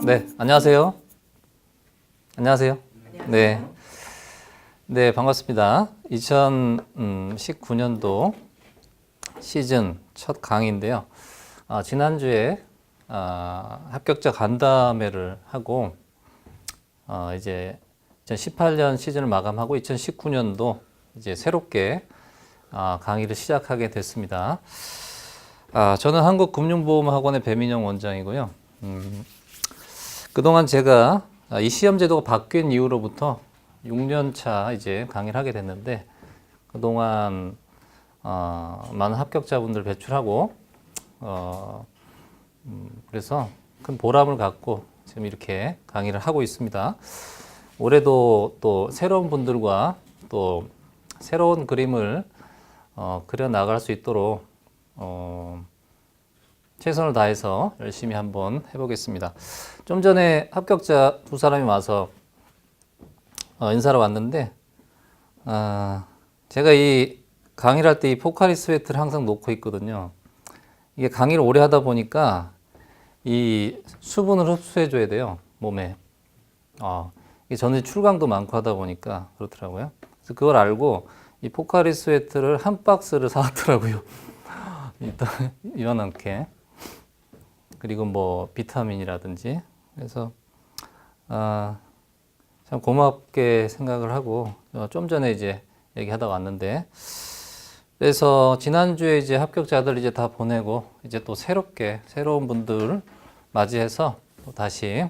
네, 안녕하세요. 안녕하세요. 네, 네, 반갑습니다. 2019년도 시즌 첫 강의인데요. 지난주에 합격자 간담회를 하고 이제 2018년 시즌을 마감하고 2019년도 이제 새롭게 강의를 시작하게 됐습니다. 저는 한국금융보험학원의 배민영 원장이고요. 그동안 제가 이 시험 제도가 바뀐 이후로부터 6년 차 이제 강의를 하게 됐는데 그동안 많은 합격자분들 배출하고 그래서 큰 보람을 갖고 지금 이렇게 강의를 하고 있습니다. 올해도 또 새로운 분들과 또 새로운 그림을 그려 나갈 수 있도록 최선을 다해서 열심히 한번 해보겠습니다. 좀 전에 합격자 두 사람이 와서 인사를 왔는데 제가 이 강의를 할 때 이 포카리 스웨트를 항상 놓고 있거든요. 이게 강의를 오래 하다 보니까 이 수분을 흡수해 줘야 돼요, 몸에. 이게 전체 출강도 많고 하다 보니까 그렇더라고요. 그래서 그걸 알고 이 포카리 스웨트를 한 박스를 사왔더라고요. 일단 이만하게. 그리고 뭐 비타민이라든지. 그래서 참 고맙게 생각을 하고 좀 전에 이제 얘기하다 왔는데, 그래서 지난주에 이제 합격자들 이제 다 보내고 이제 또 새롭게 새로운 분들 맞이해서 또 다시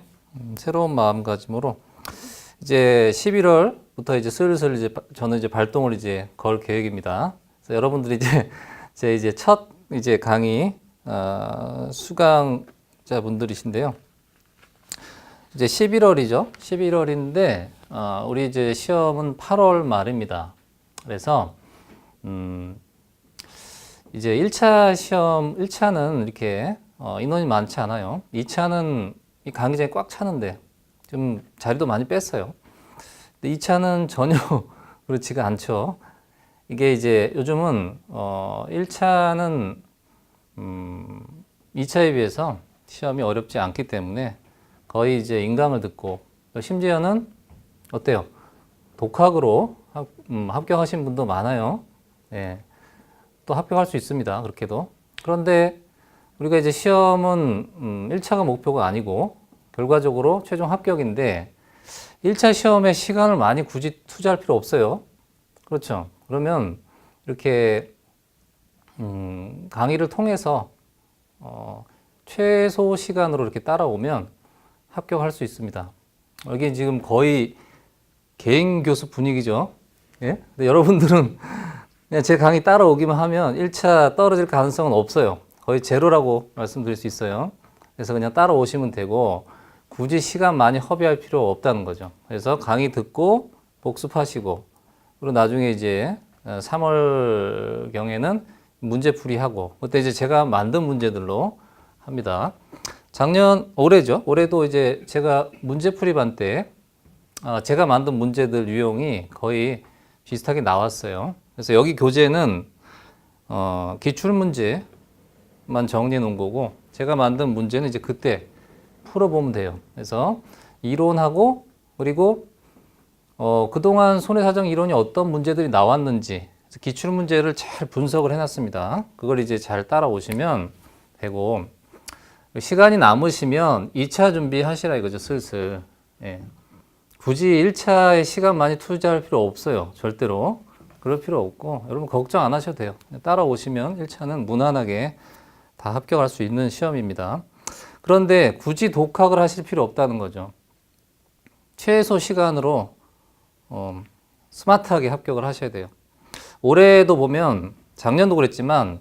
새로운 마음가짐으로 이제 11월부터 이제 슬슬 이제 저는 이제 발동을 이제 걸 계획입니다. 그래서 여러분들이 이제 제 이제 첫 이제 강의 수강자 분들이신데요. 이제 11월이죠. 11월인데 우리 이제 시험은 8월 말입니다. 그래서 이제 1차 시험 1차는 이렇게 인원이 많지 않아요. 2차는 이 강의장이 꽉 차는데 좀 자리도 많이 뺐어요. 근데 2차는 전혀 그렇지가 않죠. 이게 이제 요즘은 1차는 2차에 비해서 시험이 어렵지 않기 때문에 거의 이제 인강을 듣고 심지어는 어때요? 독학으로 합격하신 분도 많아요. 예. 또 합격할 수 있습니다. 그렇게도. 그런데 우리가 이제 시험은 1차가 목표가 아니고 결과적으로 최종 합격인데 1차 시험에 시간을 많이 굳이 투자할 필요 없어요. 그렇죠. 그러면 이렇게 강의를 통해서 최소 시간으로 이렇게 따라오면 합격할 수 있습니다. 여기 지금 거의 개인 교수 분위기죠. 예? 근데 여러분들은 그냥 제 강의 따라오기만 하면 1차 떨어질 가능성은 없어요. 거의 제로라고 말씀드릴 수 있어요. 그래서 그냥 따라오시면 되고 굳이 시간 많이 허비할 필요 없다는 거죠. 그래서 강의 듣고 복습하시고 그리고 나중에 이제 3월경에는 문제풀이하고 그때 이제 제가 만든 문제들로 합니다. 올해죠. 올해도 이제 제가 문제풀이반 때 제가 만든 문제들 유형이 거의 비슷하게 나왔어요. 그래서 여기 교재는 기출문제만 정리해 놓은 거고 제가 만든 문제는 이제 그때 풀어보면 돼요. 그래서 이론하고 그리고 그동안 손해사정 이론이 어떤 문제들이 나왔는지 기출문제를 잘 분석을 해놨습니다. 그걸 이제 잘 따라오시면 되고 시간이 남으시면 2차 준비하시라 이거죠. 슬슬. 예. 굳이 1차에 시간 많이 투자할 필요 없어요. 절대로. 그럴 필요 없고 여러분 걱정 안 하셔도 돼요. 따라오시면 1차는 무난하게 다 합격할 수 있는 시험입니다. 그런데 굳이 독학을 하실 필요 없다는 거죠. 최소 시간으로 스마트하게 합격을 하셔야 돼요. 올해도 보면 작년도 그랬지만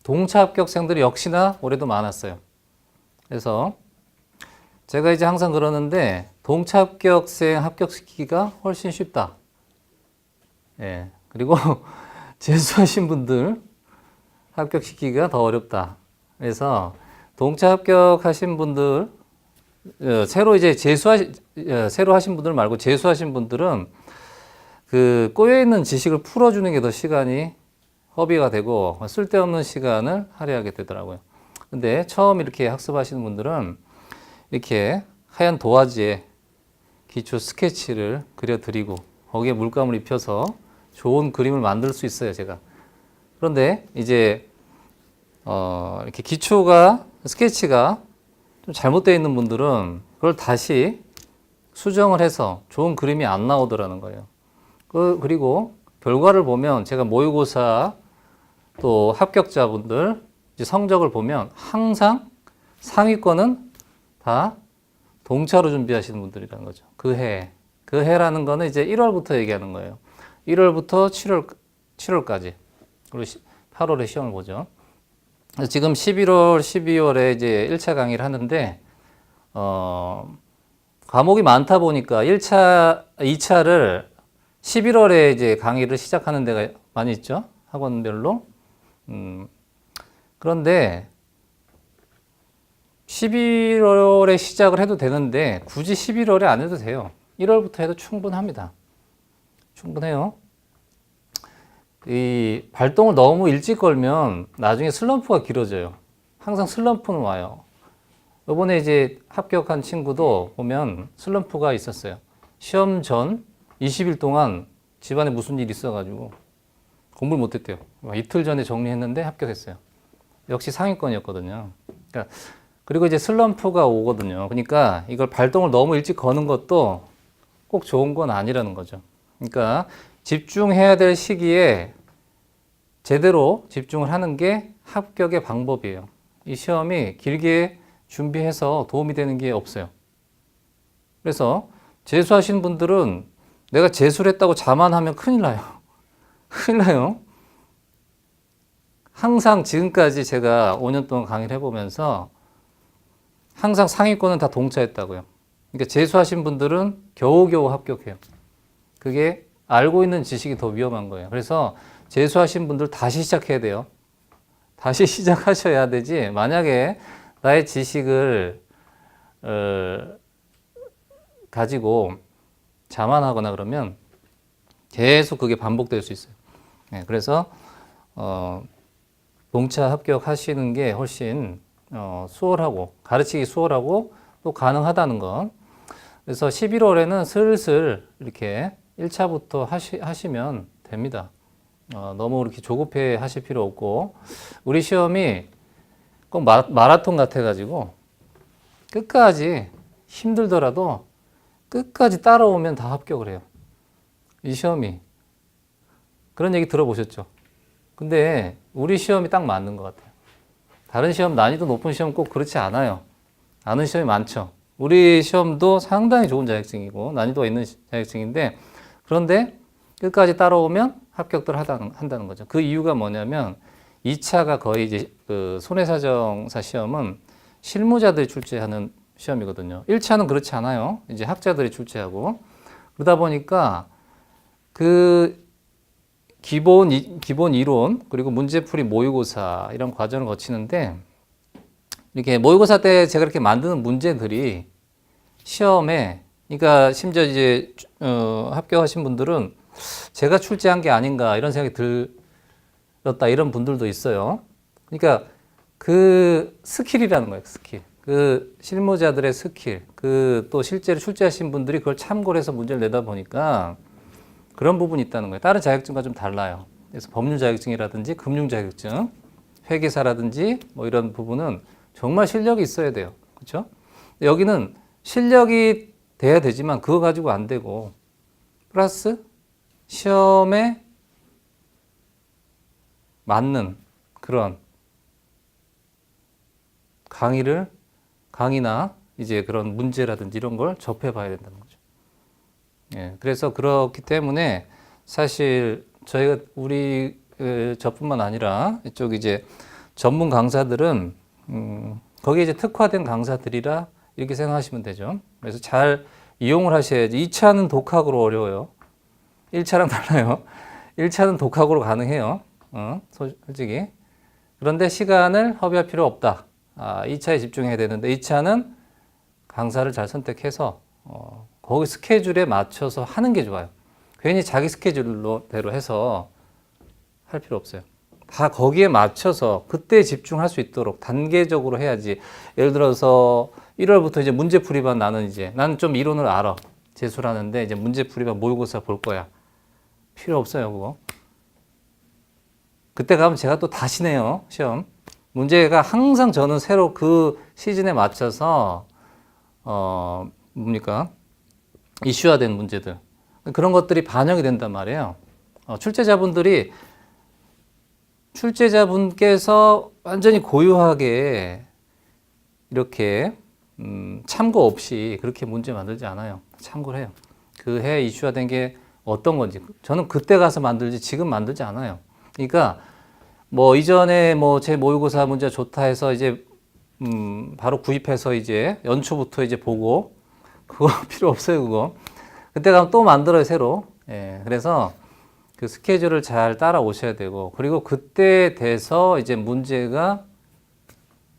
동차 합격생들이 역시나 올해도 많았어요. 그래서 제가 이제 항상 그러는데 동차 합격생 합격시키기가 훨씬 쉽다. 예. 그리고 재수하신 분들 합격시키기가 더 어렵다. 그래서 동차 합격하신 분들 새로 이제 새로 하신 분들 말고 재수하신 분들은 그 꼬여있는 지식을 풀어주는 게 더 시간이 허비가 되고 쓸데없는 시간을 할애하게 되더라고요. 근데 처음 이렇게 학습하시는 분들은 이렇게 하얀 도화지에 기초 스케치를 그려드리고 거기에 물감을 입혀서 좋은 그림을 만들 수 있어요, 제가. 그런데 이제 이렇게 기초가 스케치가 좀 잘못되어 있는 분들은 그걸 다시 수정을 해서 좋은 그림이 안 나오더라는 거예요. 그리고 결과를 보면 제가 모의고사 또 합격자분들 이제 성적을 보면 항상 상위권은 다 동차로 준비하시는 분들이라는 거죠. 그 해라는 거는 이제 1월부터 얘기하는 거예요. 1월부터 7월까지. 그리고 8월에 시험을 보죠. 지금 11월, 12월에 이제 1차 강의를 하는데, 과목이 많다 보니까 1차, 2차를 11월에 이제 강의를 시작하는 데가 많이 있죠. 학원별로. 그런데 11월에 시작을 해도 되는데 굳이 11월에 안 해도 돼요. 1월부터 해도 충분합니다. 충분해요. 이 발동을 너무 일찍 걸면 나중에 슬럼프가 길어져요. 항상 슬럼프는 와요. 이번에 이제 합격한 친구도 보면 슬럼프가 있었어요. 시험 전 20일 동안 집안에 무슨 일이 있어가지고 공부를 못했대요. 이틀 전에 정리했는데 합격했어요. 역시 상위권이었거든요. 그러니까 그리고 이제 슬럼프가 오거든요. 그러니까 이걸 발동을 너무 일찍 거는 것도 꼭 좋은 건 아니라는 거죠. 그러니까 집중해야 될 시기에 제대로 집중을 하는 게 합격의 방법이에요. 이 시험이 길게 준비해서 도움이 되는 게 없어요. 그래서 재수하신 분들은 내가 재수를 했다고 자만하면 큰일 나요. 큰일 나요. 항상 지금까지 제가 5년 동안 강의를 해보면서 항상 상위권은 다 동차했다고요. 그러니까 재수하신 분들은 겨우겨우 합격해요. 그게 알고 있는 지식이 더 위험한 거예요. 그래서 재수하신 분들 다시 시작해야 돼요. 다시 시작하셔야 되지. 만약에 나의 지식을 가지고 자만하거나 그러면 계속 그게 반복될 수 있어요. 네, 그래서 동차 합격하시는 게 훨씬 수월하고 가르치기 수월하고 또 가능하다는 것. 그래서 11월에는 슬슬 이렇게 1차부터 하시면 됩니다. 너무 이렇게 조급해 하실 필요 없고, 우리 시험이 꼭 마라톤 같아가지고 끝까지 힘들더라도 끝까지 따라오면 다 합격을 해요. 이 시험이. 그런 얘기 들어보셨죠? 근데 우리 시험이 딱 맞는 것 같아요. 다른 시험, 난이도 높은 시험 꼭 그렇지 않아요. 아는 시험이 많죠. 우리 시험도 상당히 좋은 자격증이고 난이도가 있는 자격증인데, 그런데 끝까지 따라오면 합격들 한다는 거죠. 그 이유가 뭐냐면 2차가 거의 이제 그 손해사정사 시험은 실무자들이 출제하는 시험이거든요. 1차는 그렇지 않아요. 이제 학자들이 출제하고. 그러다 보니까 그 기본 이론, 그리고 문제풀이 모의고사 이런 과정을 거치는데, 이렇게 모의고사 때 제가 이렇게 만드는 문제들이 시험에, 그러니까 심지어 이제 합격하신 분들은 제가 출제한 게 아닌가 이런 생각이 들었다 이런 분들도 있어요. 그러니까 그 스킬이라는 거예요, 스킬. 그 실무자들의 스킬, 그 또 실제로 출제하신 분들이 그걸 참고를 해서 문제를 내다 보니까 그런 부분이 있다는 거예요. 다른 자격증과 좀 달라요. 그래서 법률 자격증이라든지 금융 자격증, 회계사라든지 뭐 이런 부분은 정말 실력이 있어야 돼요. 그렇죠? 여기는 실력이 돼야 되지만 그거 가지고 안 되고, 플러스 시험에 맞는 그런 강의나 이제 그런 문제라든지 이런 걸 접해봐야 된다는 거죠. 예, 그래서 그렇기 때문에 사실 저희가 저뿐만 아니라 이쪽 이제 전문 강사들은 거기에 이제 특화된 강사들이라 이렇게 생각하시면 되죠. 그래서 잘 이용을 하셔야지. 2차는 독학으로 어려워요. 1차랑 달라요. 1차는 독학으로 가능해요. 솔직히. 그런데 시간을 허비할 필요 없다. 2차에 집중해야 되는데 2차는 강사를 잘 선택해서 거기 스케줄에 맞춰서 하는 게 좋아요. 괜히 자기 스케줄대로 해서 할 필요 없어요. 다 거기에 맞춰서 그때 집중할 수 있도록 단계적으로 해야지. 예를 들어서 1월부터 이제 문제풀이반 나는 좀 이론을 알아. 재수를 하는데 이제 문제풀이반 모의고사 볼 거야. 필요 없어요, 그거. 그때 가면 제가 또 다시 내요, 시험. 문제가 항상 저는 새로 그 시즌에 맞춰서, 이슈화된 문제들. 그런 것들이 반영이 된단 말이에요. 출제자분께서 완전히 고유하게 이렇게 참고 없이 그렇게 문제 만들지 않아요. 참고를 해요. 그 해 이슈화된 게 어떤 건지. 저는 그때 가서 만들지 지금 만들지 않아요. 그러니까 뭐 이전에 뭐 제 모의고사 문제 좋다 해서 이제 바로 구입해서 이제 연초부터 이제 보고 그거 필요 없어요, 그거. 그때 가면 또 만들어요, 새로. 예, 그래서 그 스케줄을 잘 따라오셔야 되고, 그리고 그때 돼서 이제 문제가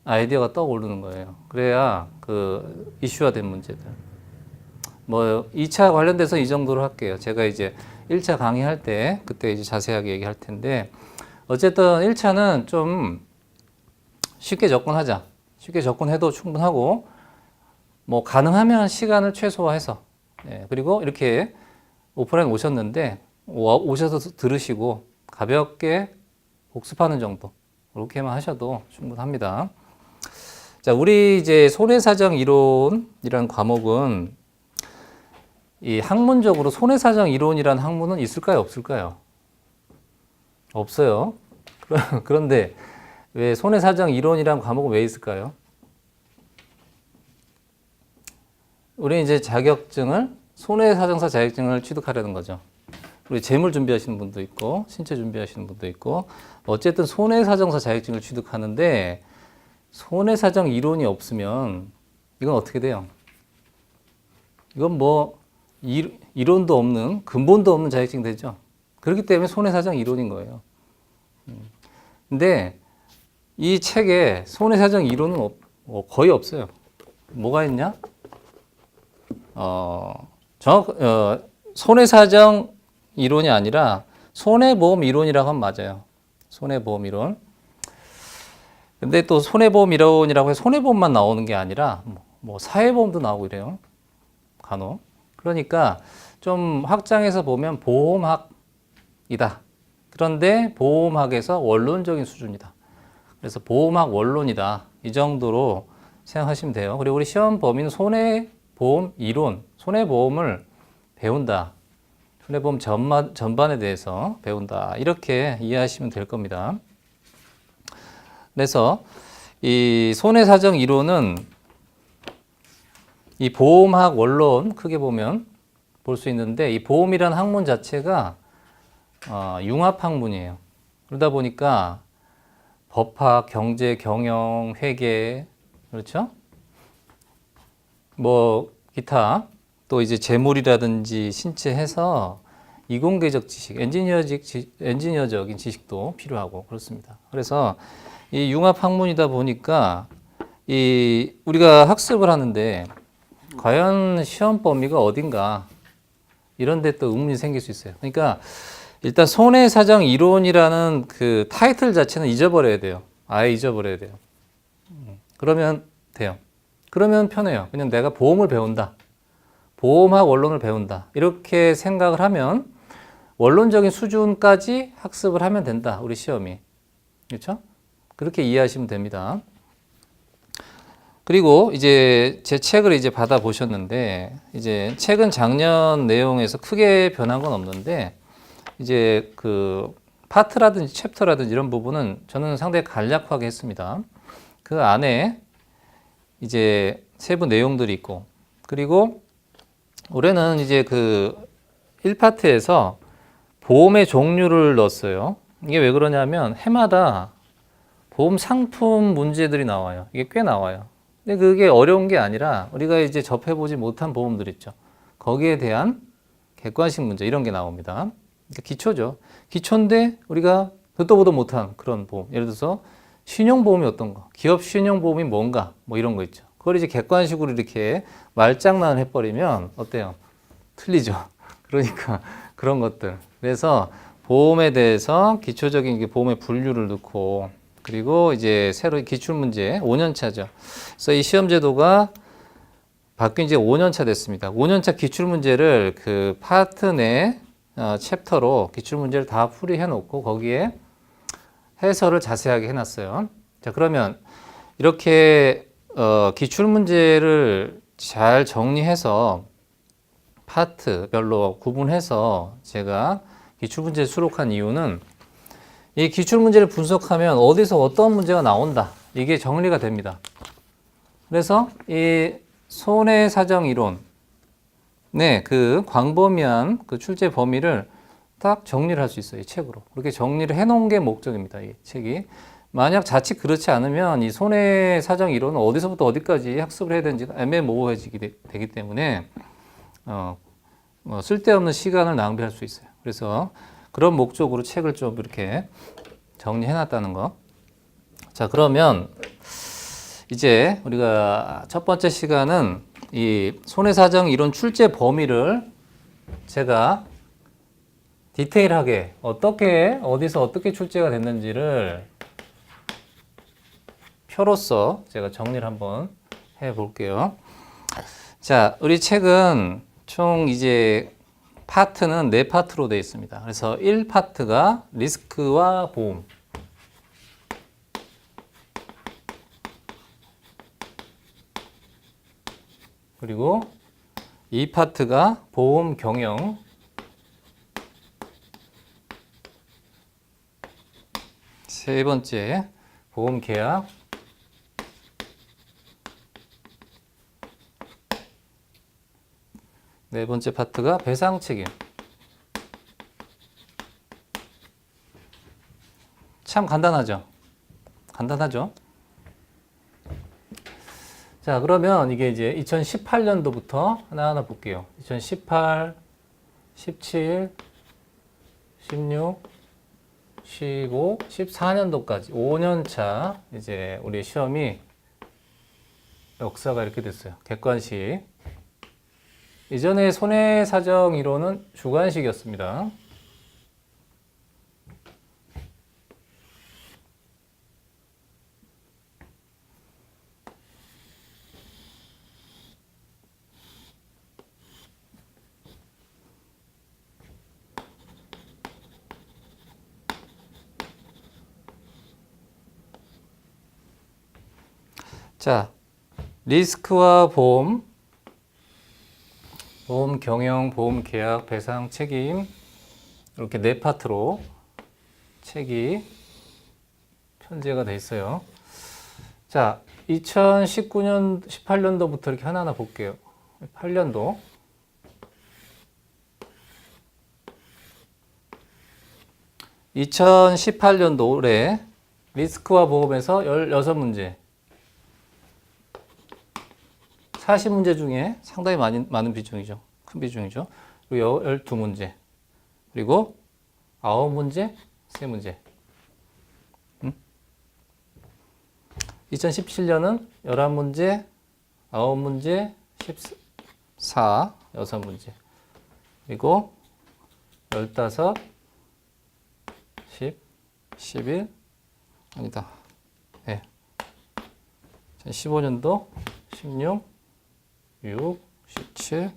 아이디어가 떠오르는 거예요. 그래야 그 이슈화된 문제들. 뭐 2차 관련돼서 이 정도로 할게요. 제가 이제 1차 강의할 때 그때 이제 자세하게 얘기할 텐데, 어쨌든 1차는 좀 쉽게 접근하자. 쉽게 접근해도 충분하고, 뭐 가능하면 시간을 최소화해서, 예, 그리고 이렇게 오프라인 오셨는데 오셔서 들으시고 가볍게 복습하는 정도, 그렇게만 하셔도 충분합니다. 자, 우리 이제 손해사정 이론이라는 과목은 이 학문적으로 손해사정 이론이라는 학문은 있을까요, 없을까요? 없어요. 그런데 왜 손해사정 이론이라는 과목은 왜 있을까요? 우리 이제 손해사정사 자격증을 취득하려는 거죠. 우리 재물 준비하시는 분도 있고, 신체 준비하시는 분도 있고, 어쨌든 손해사정사 자격증을 취득하는데, 손해사정 이론이 없으면 이건 어떻게 돼요? 이건 뭐 이론도 없는, 근본도 없는 자격증 되죠. 그렇기 때문에 손해사정 이론인 거예요. 근데 이 책에 손해사정 이론은 거의 없어요. 뭐가 있냐? 손해사정 이론이 아니라 손해보험 이론이라고 하면 맞아요. 손해보험 이론. 근데 또 손해보험 이론이라고 해서 손해보험만 나오는 게 아니라 뭐 사회보험도 나오고 이래요. 간혹. 그러니까 좀 확장해서 보면 보험학이다. 그런데 보험학에서 원론적인 수준이다. 그래서 보험학 원론이다. 이 정도로 생각하시면 돼요. 그리고 우리 시험 범위는 손해보험 이론, 손해보험을 배운다. 손해보험 전반에 대해서 배운다. 이렇게 이해하시면 될 겁니다. 그래서 이 손해사정 이론은 이 보험학 원론 크게 보면 볼 수 있는데, 이 보험이라는 학문 자체가 융합학문이에요. 그러다 보니까 법학, 경제, 경영, 회계, 그렇죠? 뭐 기타 또 이제 재물이라든지 신체 해서 이공계적 지식, 엔지니어적인 지식도 필요하고 그렇습니다. 그래서 이 융합학문이다 보니까 우리가 학습을 하는데 과연 시험 범위가 어딘가 이런 데 또 의문이 생길 수 있어요. 그러니까 일단 손해사정 이론이라는 그 타이틀 자체는 잊어버려야 돼요. 아예 잊어버려야 돼요. 그러면 돼요. 그러면 편해요. 그냥 내가 보험을 배운다. 보험학 원론을 배운다. 이렇게 생각을 하면 원론적인 수준까지 학습을 하면 된다. 우리 시험이. 그렇죠? 그렇게 이해하시면 됩니다. 그리고 이제 제 책을 이제 받아보셨는데, 이제 책은 작년 내용에서 크게 변한 건 없는데, 이제 그 파트라든지 챕터라든지 이런 부분은 저는 상당히 간략하게 했습니다. 그 안에 이제 세부 내용들이 있고, 그리고 올해는 이제 그 1파트에서 보험의 종류를 넣었어요. 이게 왜 그러냐면 해마다 보험 상품 문제들이 나와요. 이게 꽤 나와요. 근데 그게 어려운 게 아니라 우리가 이제 접해보지 못한 보험들 있죠. 거기에 대한 객관식 문제 이런 게 나옵니다. 그러니까 기초죠. 기초인데 우리가 듣도 보도 못한 그런 보험. 예를 들어서 신용보험이 어떤 거, 기업 신용보험이 뭔가 뭐 이런 거 있죠. 그걸 이제 객관식으로 이렇게 말장난을 해버리면 어때요? 틀리죠. 그러니까 그런 것들. 그래서 보험에 대해서 기초적인 보험의 분류를 넣고, 그리고 이제 새로 기출문제 5년 차죠. 그래서 이 시험 제도가 바뀐 지 5년차 됐습니다. 5년차 기출문제를 그 파트 내 챕터로 기출문제를 다 풀이해 놓고 거기에 해설을 자세하게 해놨어요. 자, 그러면 이렇게 기출문제를 잘 정리해서 파트별로 구분해서 제가 기출문제를 수록한 이유는 이 기출문제를 분석하면 어디서 어떤 문제가 나온다. 이게 정리가 됩니다. 그래서 이 손해사정 이론의 그 광범위한 그 출제 범위를 딱 정리를 할 수 있어요. 이 책으로. 그렇게 정리를 해놓은 게 목적입니다. 이 책이. 만약 자칫 그렇지 않으면 이 손해사정 이론은 어디서부터 어디까지 학습을 해야 되는지가 애매모호해지게 되기 때문에 쓸데없는 시간을 낭비할 수 있어요. 그래서 그런 목적으로 책을 좀 이렇게 정리해놨다는 거. 자, 그러면 이제 우리가 첫 번째 시간은 이 손해사정 이론 출제 범위를 제가 디테일하게 어디서 어떻게 출제가 됐는지를 표로서 제가 정리를 한번 해 볼게요. 자, 우리 책은 총 이제 파트는 4파트로 되어 있습니다. 그래서 1파트가 리스크와 보험. 그리고 2파트가 보험 경영. 세 번째, 보험 계약. 네 번째 파트가 배상 책임. 참 간단하죠? 간단하죠? 자, 그러면 이게 이제 2018년도부터 하나하나 볼게요. 2018, 17, 16, 15, 14년도까지 5년차 이제 우리 시험이 역사가 이렇게 됐어요. 객관식. 이전에 손해사정 이론은 주관식이었습니다. 자, 리스크와 보험, 보험 경영, 보험 계약, 배상 책임 이렇게 4파트로 책이 편제가 돼 있어요. 자, 2019년, 18년도부터 이렇게 하나하나 볼게요. 8년도. 2018년도 올해 리스크와 보험에서 16문제. 40문제 중에 상당히 많은 비중이죠. 큰 비중이죠. 그리고 12문제. 그리고 9문제, 3문제. 2017년은 11문제, 9문제, 14, 6문제. 그리고 15, 10, 11, 아니다. 네. 15년도 16, 6, 17,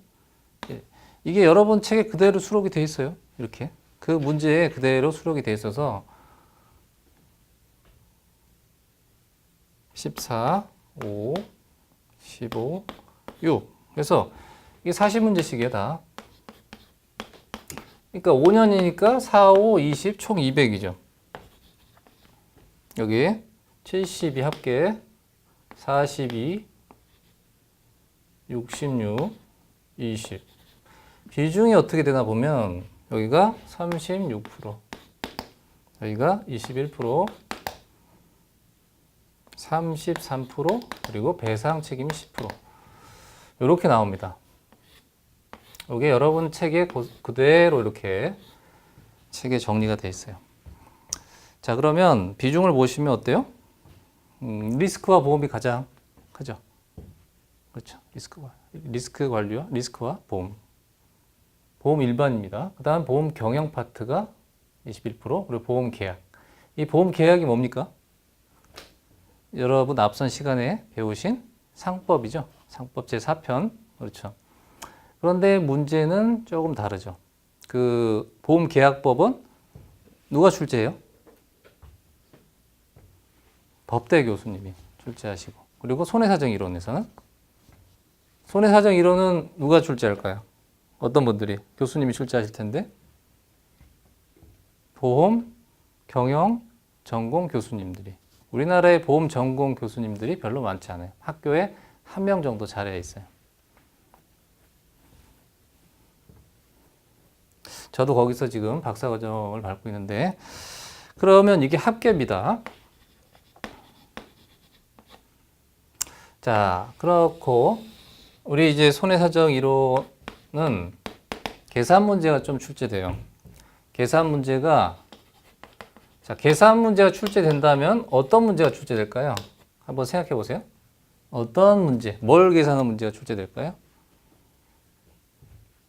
1. 이게 여러분 책에 그대로 수록이 돼 있어요. 이렇게. 그 문제에 그대로 수록이 돼 있어서 14, 5, 15, 6. 그래서 이게 40문제씩이야 다. 그러니까 5년이니까 4, 5, 20, 총 200이죠. 여기 72 합계, 42, 66, 20. 비중이 어떻게 되나 보면 여기가 36%, 여기가 21%, 33%, 그리고 배상 책임이 10%. 이렇게 나옵니다. 이게 여러분 책에 그대로 이렇게 책에 정리가 되어 있어요. 자, 그러면 비중을 보시면 어때요? 리스크와 보험이 가장 크죠. 그렇죠. 리스크 관리와 리스크와 보험. 보험 일반입니다. 그 다음 보험 경영 파트가 21%, 그리고 보험 계약. 이 보험 계약이 뭡니까? 여러분 앞선 시간에 배우신 상법이죠. 상법 제4편. 그렇죠. 그런데 문제는 조금 다르죠. 그 보험계약법은 누가 출제해요? 법대 교수님이 출제하시고. 그리고 손해사정이론에서는 손해사정이론은 누가 출제할까요? 어떤 분들이? 교수님이 출제하실 텐데. 보험, 경영, 전공 교수님들이. 우리나라의 보험 전공 교수님들이 별로 많지 않아요. 학교에 한 명 정도 자리에 있어요. 저도 거기서 지금 박사과정을 밟고 있는데, 그러면 이게 합계입니다. 자, 그렇고 우리 이제 손해사정 이론은 계산 문제가 좀 출제돼요. 계산 문제가 출제된다면 어떤 문제가 출제될까요? 한번 생각해 보세요. 어떤 문제, 뭘 계산하는 문제가 출제될까요?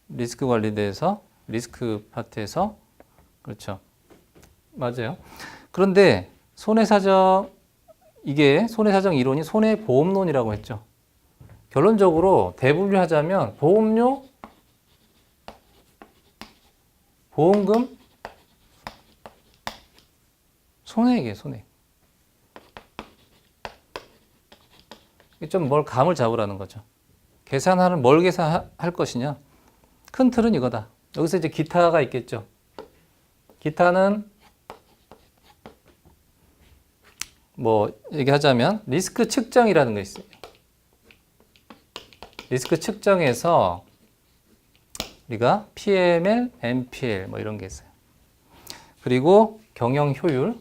리스크 관리에 대해서, 리스크 파트에서, 그렇죠. 맞아요. 그런데 이게 손해사정 이론이 손해보험론이라고 했죠. 결론적으로 대분류하자면 보험료, 보험금, 손해액이에요, 손해액. 좀 뭘 감을 잡으라는 거죠. 뭘 계산할 것이냐. 큰 틀은 이거다. 여기서 이제 기타가 있겠죠. 기타는 뭐 얘기하자면 리스크 측정이라는 거 있어요. 리스크 측정에서 우리가 PML, MPL 뭐 이런 게 있어요. 그리고 경영 효율,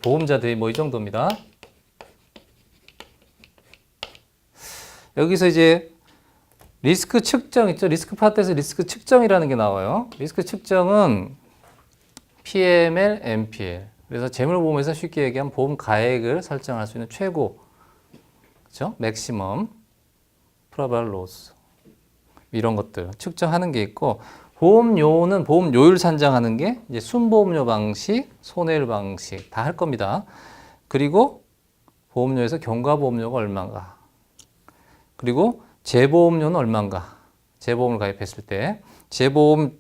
보험자 대비 뭐 이 정도입니다. 여기서 이제 리스크 측정 있죠. 리스크 파트에서 리스크 측정이라는 게 나와요. 리스크 측정은 PML, MPL. 그래서 재물보험에서 쉽게 얘기하면 보험 가액을 설정할 수 있는 최고, 그렇죠? 맥시멈, 프로바블 로스 이런 것들 측정하는 게 있고, 보험료는 보험료율 산정하는 게 이제 순보험료 방식, 손해율 방식 다 할 겁니다. 그리고 보험료에서 경과보험료가 얼마인가, 그리고 재보험료는 얼마인가, 재보험을 가입했을 때 재보험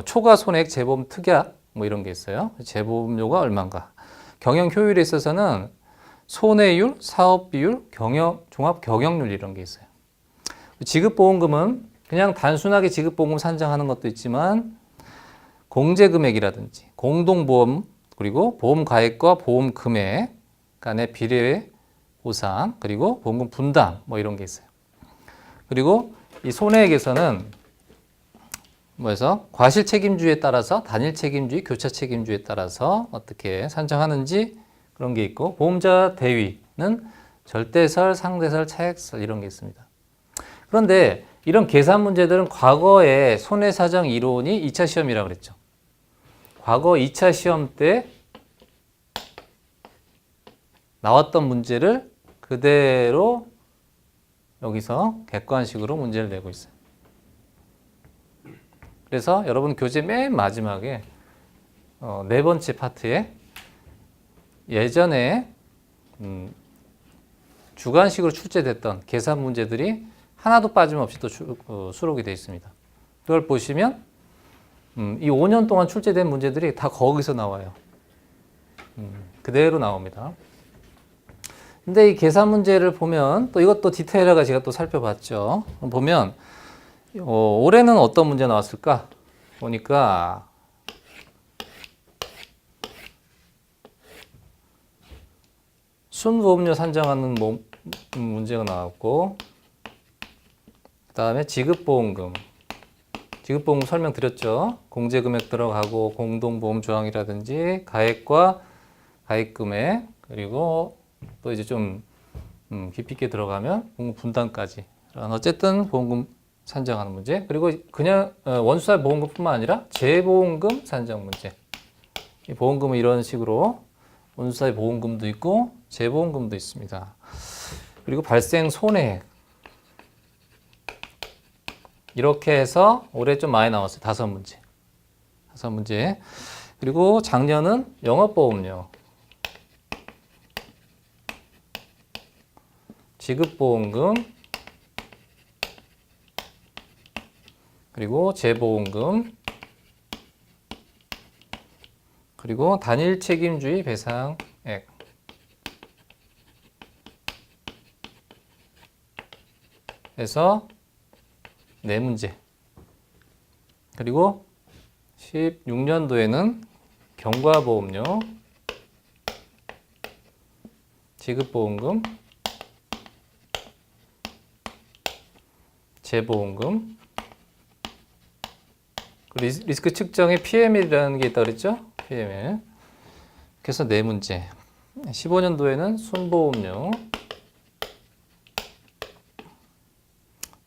초과 손해액 재보험 특약 뭐 이런 게 있어요. 재보험료가 얼마인가. 경영 효율에 있어서는 손해율, 사업비율, 종합 경영률 이런 게 있어요. 지급보험금은 그냥 단순하게 지급보험금 산정하는 것도 있지만 공제금액이라든지 공동보험, 그리고 보험가액과 보험금액 간의 비례 보상, 그리고 보험금 분담 뭐 이런 게 있어요. 그리고 이 손해액에서는 뭐해서 과실 책임주에 따라서 단일 책임주의, 교차 책임주에 따라서 어떻게 산정하는지 그런 게 있고, 보험자 대위는 절대설, 상대설, 차액설 이런 게 있습니다. 그런데 이런 계산 문제들은 과거에 손해사정 이론이 2차 시험이라고 그랬죠. 과거 2차 시험 때 나왔던 문제를 그대로 여기서 객관식으로 문제를 내고 있어요. 그래서 여러분 교재 맨 마지막에 네 번째 파트에 예전에 주관식으로 출제됐던 계산 문제들이 하나도 빠짐없이 또 수록이 되어 있습니다. 그걸 보시면 이 5년 동안 출제된 문제들이 다 거기서 나와요. 그대로 나옵니다. 근데 이 계산 문제를 보면 또 이것도 디테일하게 제가 또 살펴봤죠. 보면 올해는 어떤 문제 나왔을까? 보니까 순보험료 산정하는 문제가 나왔고, 그 다음에 지급보험금 설명드렸죠. 공제금액 들어가고 공동보험 조항이라든지 가액과 가입금액, 그리고 또 이제 좀 깊이 있게 들어가면 보험금 분담까지. 어쨌든 보험금 산정하는 문제, 그리고 그냥 원수사 보험금뿐만 아니라 재보험금 산정 문제. 이 보험금은 이런 식으로 원수사의 보험금도 있고 재보험금도 있습니다. 그리고 발생 손해액. 이렇게 해서 올해 좀 많이 나왔어요. 5문제. 5문제. 그리고 작년은 영업보험료. 지급보험금, 그리고 재보험금, 그리고 단일 책임주의 배상액. 해서 4문제. 그리고 16년도에는 경과보험료, 지급보험금, 재보험금, 리스크 측정에 PM이라는 게 있다고 그랬죠? PML. 그래서 4문제. 15년도에는 순보험료,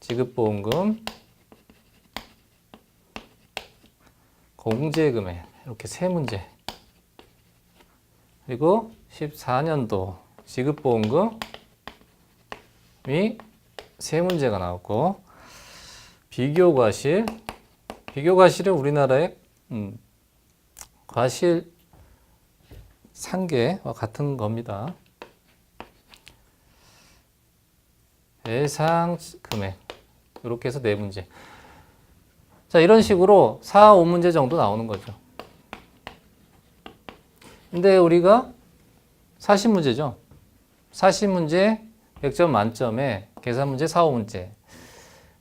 지급보험금, 공제금액 이렇게 3문제. 그리고 14년도 지급보험금이 3문제가 나왔고, 비교과실. 비교과실은 우리나라의 과실 상계와 같은 겁니다. 배상금액 이렇게 해서 4문제. 자, 이런 식으로 4, 5문제 정도 나오는 거죠. 근데 우리가 40문제죠. 40문제 100점 만점에 계산문제 4, 5문제.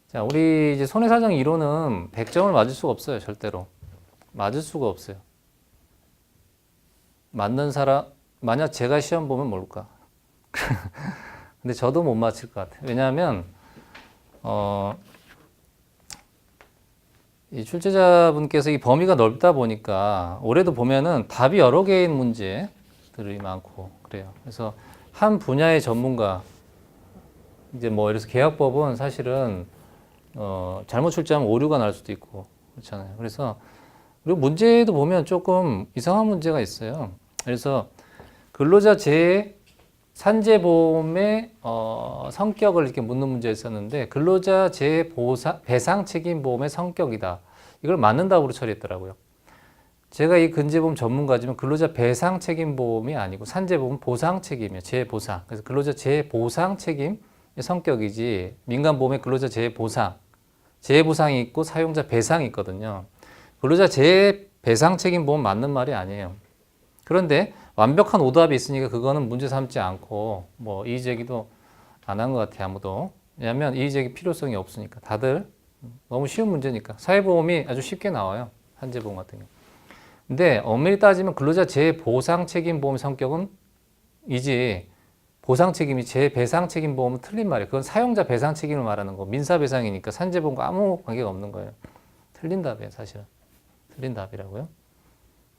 자, 우리 이제 손해사정 이론은 100점을 맞을 수가 없어요. 절대로. 맞을 수가 없어요. 맞는 사람, 만약 제가 시험 보면 모를까. 근데 저도 못 맞힐 것 같아요. 왜냐하면, 이 출제자분께서 이 범위가 넓다 보니까 올해도 보면은 답이 여러 개인 문제들이 많고 그래요. 그래서 한 분야의 전문가, 이제 뭐 이래서 계약법은 사실은 잘못 출제하면 오류가 날 수도 있고 그렇잖아요. 그래서 그리고 문제도 보면 조금 이상한 문제가 있어요. 그래서 근로자 재해 산재보험의 성격을 이렇게 묻는 문제가 있었는데, 근로자 재해 배상 책임 보험의 성격이다. 이걸 맞는다고 처리했더라고요. 제가 이 근재보험 전문가지만 근로자 배상 책임 보험이 아니고 산재보험 보상 책임이에요. 재해 보상. 그래서 근로자 재해 보상 책임의 성격이지, 민간보험의 근로자 재해 보상, 재해 보상이 있고 사용자 배상이 있거든요. 근로자 재해 배상 책임 보험 맞는 말이 아니에요. 그런데 완벽한 오답이 있으니까 그거는 문제 삼지 않고 뭐 이의제기도 안 한 것 같아요. 아무도. 왜냐하면 이의제기 필요성이 없으니까. 다들 너무 쉬운 문제니까. 사회보험이 아주 쉽게 나와요. 산재보험 같은 경우. 근데 엄밀히 따지면 근로자 재보상책임보험 성격은 이지, 보상책임이 재배상책임보험은 틀린 말이에요. 그건 사용자 배상책임을 말하는 거. 민사배상이니까 산재보험과 아무 관계가 없는 거예요. 틀린 답이에요. 사실은. 틀린 답이라고요.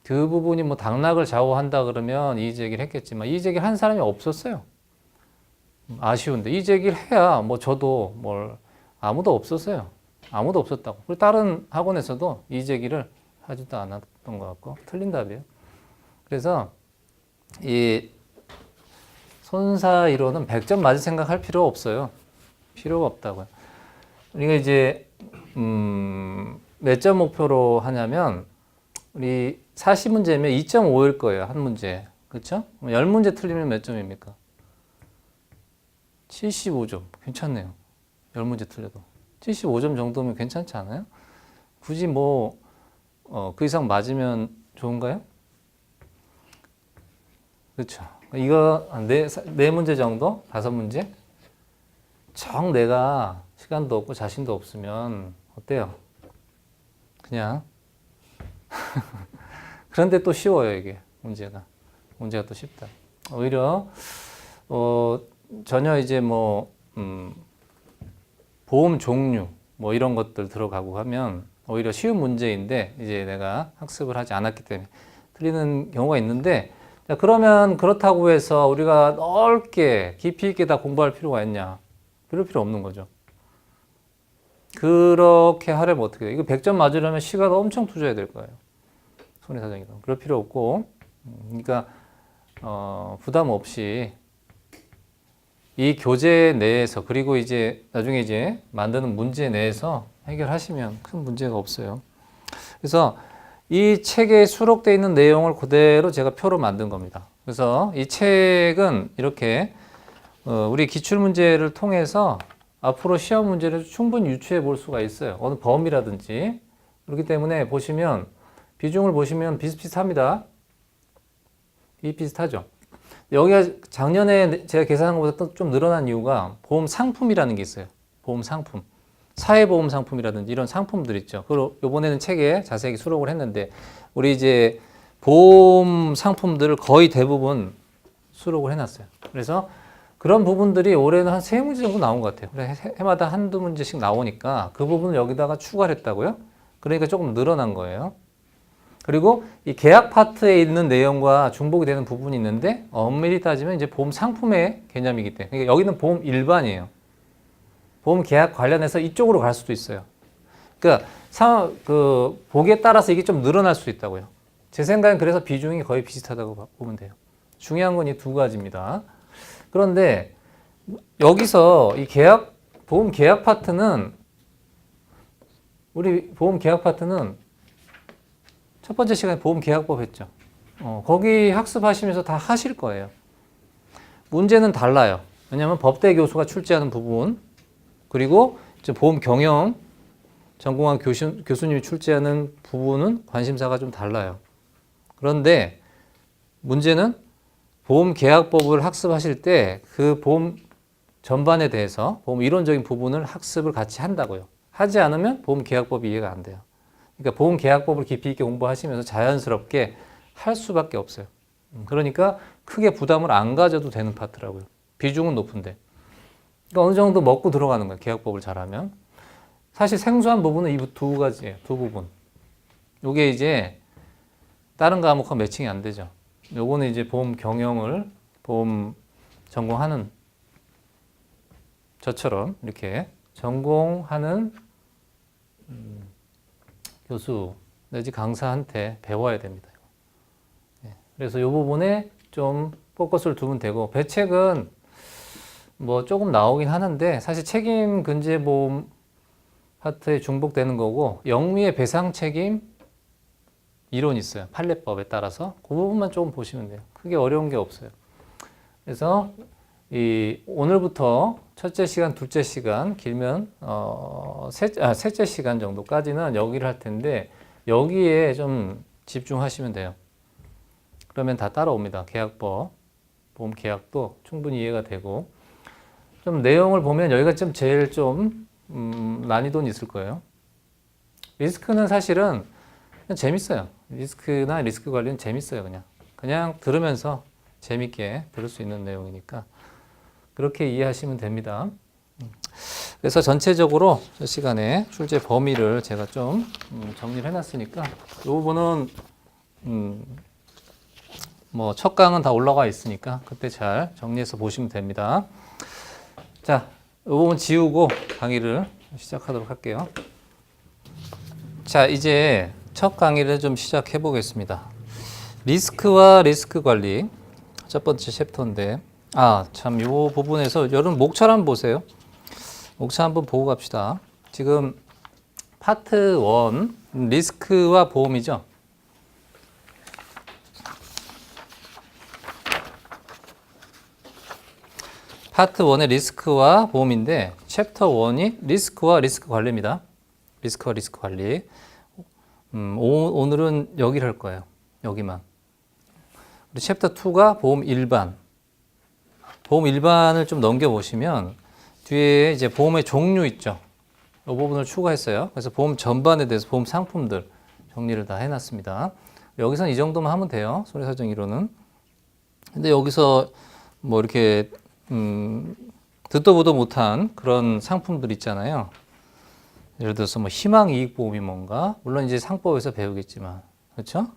그 부분이 뭐 당락을 좌우한다 그러면 이의제기를 했겠지만 이의제기를 한 사람이 없었어요. 아쉬운데 이의제기를 해야 뭐 저도 뭘, 아무도 없었어요. 아무도 없었다고. 그리고 다른 학원에서도 이의제기를 하지도 않았던 것 같고 틀린 답이에요. 그래서 이 손사 이론은 100점 맞을 생각할 필요 없어요. 필요가 없다고요. 우리가 이제 몇 점 목표로 하냐면, 우리 40문제면 2.5일 거예요. 한 문제. 그렇죠? 10문제 틀리면 몇 점입니까? 75점. 괜찮네요. 10문제 틀려도. 75점 정도면 괜찮지 않아요? 굳이 뭐 그 이상 맞으면 좋은가요? 그렇죠. 이거 네 문제 정도? 5문제? 정 내가 시간도 없고 자신도 없으면 어때요? 그냥 그런데 또 쉬워요, 이게 문제가 또 쉽다. 오히려 전혀 이제 뭐 보험 종류 뭐 이런 것들 들어가고 하면 오히려 쉬운 문제인데 이제 내가 학습을 하지 않았기 때문에 틀리는 경우가 있는데, 자, 그러면 그렇다고 해서 우리가 넓게 깊이 있게 다 공부할 필요가 있냐? 그럴 필요 없는 거죠. 그렇게 하려면 어떻게 돼요? 이거 100점 맞으려면 시간 엄청 투자해야 될 거예요. 손해사정이다. 그럴 필요 없고, 그러니까 부담 없이 이 교재 내에서, 그리고 이제 나중에 이제 만드는 문제 내에서 해결하시면 큰 문제가 없어요. 그래서 이 책에 수록되어 있는 내용을 그대로 제가 표로 만든 겁니다. 그래서 이 책은 이렇게 우리 기출문제를 통해서 앞으로 시험 문제를 충분히 유추해 볼 수가 있어요. 어느 범위라든지. 그렇기 때문에 보시면 비중을 보시면 비슷비슷합니다. 비슷하죠. 여기가 작년에 제가 계산한 것보다 좀 늘어난 이유가 보험 상품이라는 게 있어요. 보험 상품. 사회보험 상품이라든지 이런 상품들 있죠. 그리고 이번에는 책에 자세히 수록을 했는데 우리 이제 보험 상품들을 거의 대부분 수록을 해놨어요. 그래서 그런 부분들이 올해는 한 3문제 정도 나온 것 같아요. 해마다 한두 문제씩 나오니까 그 부분을 여기다가 추가를 했다고요. 그러니까 조금 늘어난 거예요. 그리고 이 계약 파트에 있는 내용과 중복이 되는 부분이 있는데 엄밀히 따지면 이제 보험 상품의 개념이기 때문에 그러니까 여기는 보험 일반이에요. 보험 계약 관련해서 이쪽으로 갈 수도 있어요. 그러니까 보기에 따라서 이게 좀 늘어날 수 있다고요. 제 생각엔 그래서 비중이 거의 비슷하다고 보면 돼요. 중요한 건 이 두 가지입니다. 그런데 여기서 이 보험 계약 파트는 우리 보험 계약 파트는 첫 번째 시간에 보험 계약법 했죠. 거기 학습하시면서 다 하실 거예요. 문제는 달라요. 왜냐하면 법대 교수가 출제하는 부분 그리고 이제 보험 경영 전공한 교수님이 출제하는 부분은 관심사가 좀 달라요. 그런데 문제는 보험 계약법을 학습하실 때 그 보험 전반에 대해서 보험 이론적인 부분을 학습을 같이 한다고요. 하지 않으면 보험 계약법이 이해가 안 돼요. 그러니까 보험 계약법을 깊이 있게 공부하시면서 자연스럽게 할 수밖에 없어요. 그러니까 크게 부담을 안 가져도 되는 파트라고요. 비중은 높은데. 그러니까 어느 정도 먹고 들어가는 거예요. 계약법을 잘하면. 사실 생소한 부분은 이 두 가지예요. 두 부분. 요게 이제 다른 과목과 매칭이 안 되죠. 요거는 이제 보험 경영을 보험 전공하는 저처럼 이렇게 전공하는 교수 내지 강사한테 배워야 됩니다. 그래서 이 부분에 좀 포커스를 두면 되고 배책은 뭐 조금 나오긴 하는데 사실 책임 근제보험 파트에 중복되는 거고 영미의 배상 책임 이론이 있어요. 판례법에 따라서 그 부분만 조금 보시면 돼요. 크게 어려운 게 없어요. 그래서 오늘부터 첫째 시간, 둘째 시간 길면 셋째 시간 정도까지는 여기를 할 텐데 여기에 좀 집중하시면 돼요. 그러면 다 따라옵니다. 계약법, 보험 계약도 충분히 이해가 되고 좀 내용을 보면 여기가 좀 제일 좀 난이도는 있을 거예요. 리스크는 사실은 그냥 재밌어요. 리스크나 리스크 관리는 재밌어요. 그냥 들으면서 재밌게 들을 수 있는 내용이니까 그렇게 이해하시면 됩니다. 그래서 전체적으로 저 시간에 출제 범위를 제가 좀 정리를 해놨으니까 이 부분은 뭐 첫 강은 다 올라가 있으니까 그때 잘 정리해서 보시면 됩니다. 자, 이 부분 지우고 강의를 시작하도록 할게요. 자, 이제 첫 강의를 좀 시작해 보겠습니다. 리스크와 리스크 관리 첫 번째 챕터인데 참 이 부분에서 여러분 목차를 한번 보세요. 목차 한번 보고 갑시다. 지금 파트 1 리스크와 보험이죠. 파트 1의 리스크와 보험인데 챕터 1이 리스크와 리스크 관리입니다. 리스크와 리스크 관리. 오늘은 여기를 할 거예요. 여기만. 우리 챕터 2가 보험 일반. 보험 일반을 좀 넘겨보시면 뒤에 이제 보험의 종류 있죠. 이 부분을 추가했어요. 그래서 보험 전반에 대해서 보험 상품들 정리를 다 해놨습니다. 여기서는 이 정도만 하면 돼요. 소리사정 이론은. 근데 여기서 뭐 이렇게 듣도 보도 못한 그런 상품들 있잖아요. 예를 들어서 뭐 희망이익보험이 뭔가, 물론 이제 상법에서 배우겠지만, 그렇죠?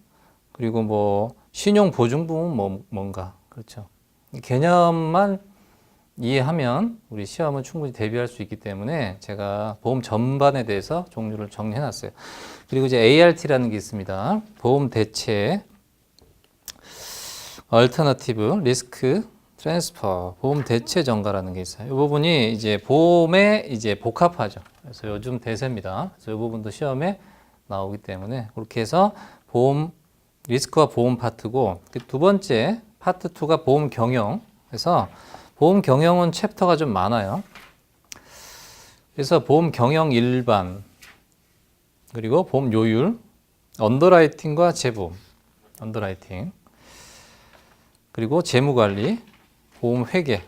그리고 뭐 신용보증보험은 뭔가, 그렇죠? 개념만 이해하면 우리 시험은 충분히 대비할 수 있기 때문에 제가 보험 전반에 대해서 종류를 정리해놨어요. 그리고 이제 ART라는 게 있습니다. 보험 대체, 얼터너티브, 리스크, 트랜스퍼, 보험 대체 전가라는 게 있어요. 이 부분이 이제 보험에 이제 복합하죠. 그래서 요즘 대세입니다. 그래서 이 부분도 시험에 나오기 때문에 그렇게 해서 보험 리스크와 보험 파트고 두 번째 파트 2가 보험 경영. 그래서 보험 경영은 챕터가 좀 많아요. 그래서 보험 경영 일반, 그리고 보험 요율, 언더라이팅과 재보험, 언더라이팅, 그리고 재무관리, 보험 회계,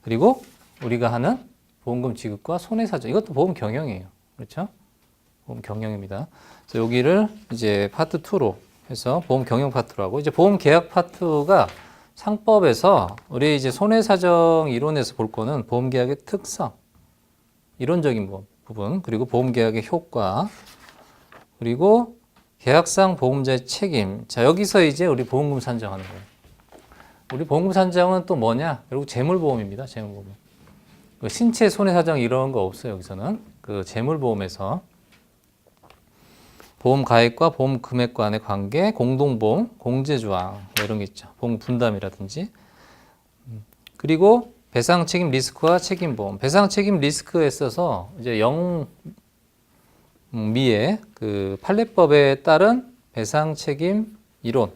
그리고 우리가 하는 보험금 지급과 손해사정. 이것도 보험 경영이에요. 그렇죠? 보험 경영입니다. 그래서 여기를 이제 파트 2로 해서 보험 경영 파트로 하고, 이제 보험 계약 파트가 상법에서 우리 이제 손해사정 이론에서 볼 거는 보험 계약의 특성, 이론적인 부분, 그리고 보험 계약의 효과, 그리고 계약상 보험자의 책임. 자, 여기서 이제 우리 보험금 산정하는 거예요. 우리 보험금 산정은 또 뭐냐? 결국 재물보험입니다. 재물보험. 신체 손해사정 이런 거 없어요. 여기서는 그 재물보험에서 보험 가액과 보험 금액 간의 관계, 공동보험, 공제조항 뭐 이런 게 있죠. 보험 분담이라든지. 그리고 배상 책임 리스크와 책임보험. 배상 책임 리스크에 있어서 이제 영미의 그 판례법에 따른 배상 책임 이론,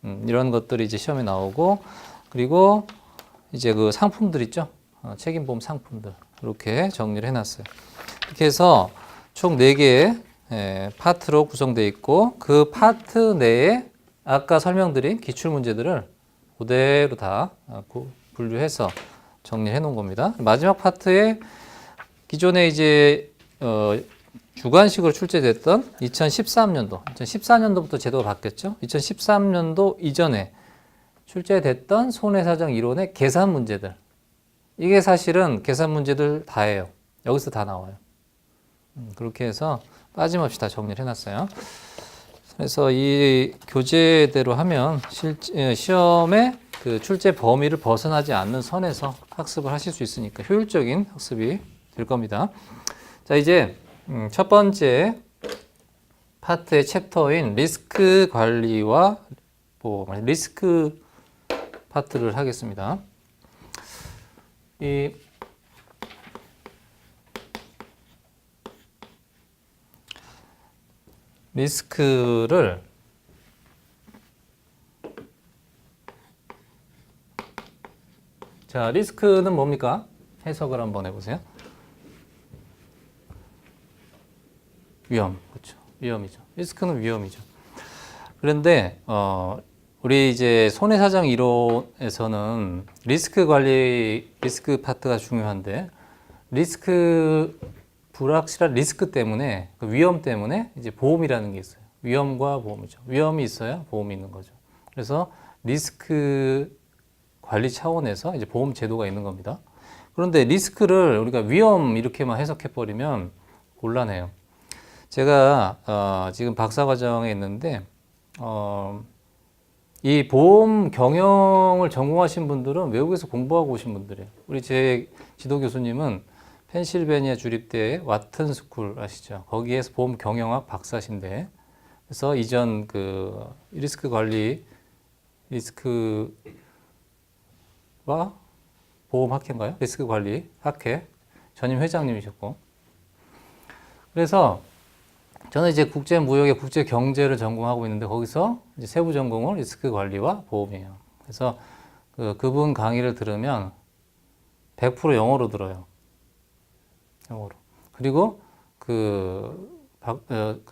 이런 것들이 이제 시험에 나오고, 그리고 이제 그 상품들 있죠. 책임보험 상품들. 이렇게 정리를 해놨어요. 이렇게 해서 총 4개의 파트로 구성되어 있고, 그 파트 내에 아까 설명드린 기출문제들을 그대로 다 분류해서 정리해 놓은 겁니다. 마지막 파트에 기존에 이제 주관식으로 출제됐던 2014년도부터 제도가 바뀌었죠. 2013년도 이전에 출제됐던 손해사정 이론의 계산 문제들. 이게 사실은 계산 문제들 다예요. 여기서 다 나와요. 그렇게 해서 빠짐없이 다 정리를 해놨어요. 그래서 이 교재대로 하면 시험에 그 출제 범위를 벗어나지 않는 선에서 학습을 하실 수 있으니까 효율적인 학습이 될 겁니다. 자, 이제 첫 번째 파트의 챕터인 리스크 관리와 리스크 파트를 하겠습니다. 이 리스크를 자, 리스크는 뭡니까? 해석을 한번 해보세요. 위험, 그렇죠. 위험이죠. 리스크는 위험이죠. 그런데 우리 이제 손해사정 이론에서는 리스크 관리, 리스크 파트가 중요한데, 리스크 불확실한 리스크 때문에, 그 위험 때문에 이제 보험이라는 게 있어요. 위험과 보험이죠. 위험이 있어야 보험이 있는 거죠. 그래서 리스크 관리 차원에서 이제 보험 제도가 있는 겁니다. 그런데 리스크를 우리가 위험 이렇게만 해석해 버리면 곤란해요. 제가 지금 박사과정에 있는데 이 보험 경영을 전공하신 분들은 외국에서 공부하고 오신 분들이에요. 우리 제 지도 교수님은 펜실베니아 주립대 와튼 스쿨 아시죠? 거기에서 보험 경영학 박사신데, 그래서 이전 그 리스크 관리, 리스크와 보험 학회인가요? 리스크 관리 학회 전임 회장님이셨고, 그래서 저는 이제 국제무역의 국제경제를 전공하고 있는데, 거기서 이제 세부 전공은 리스크 관리와 보험이에요. 그래서 그분 강의를 들으면 100% 영어로 들어요. 영어로. 그리고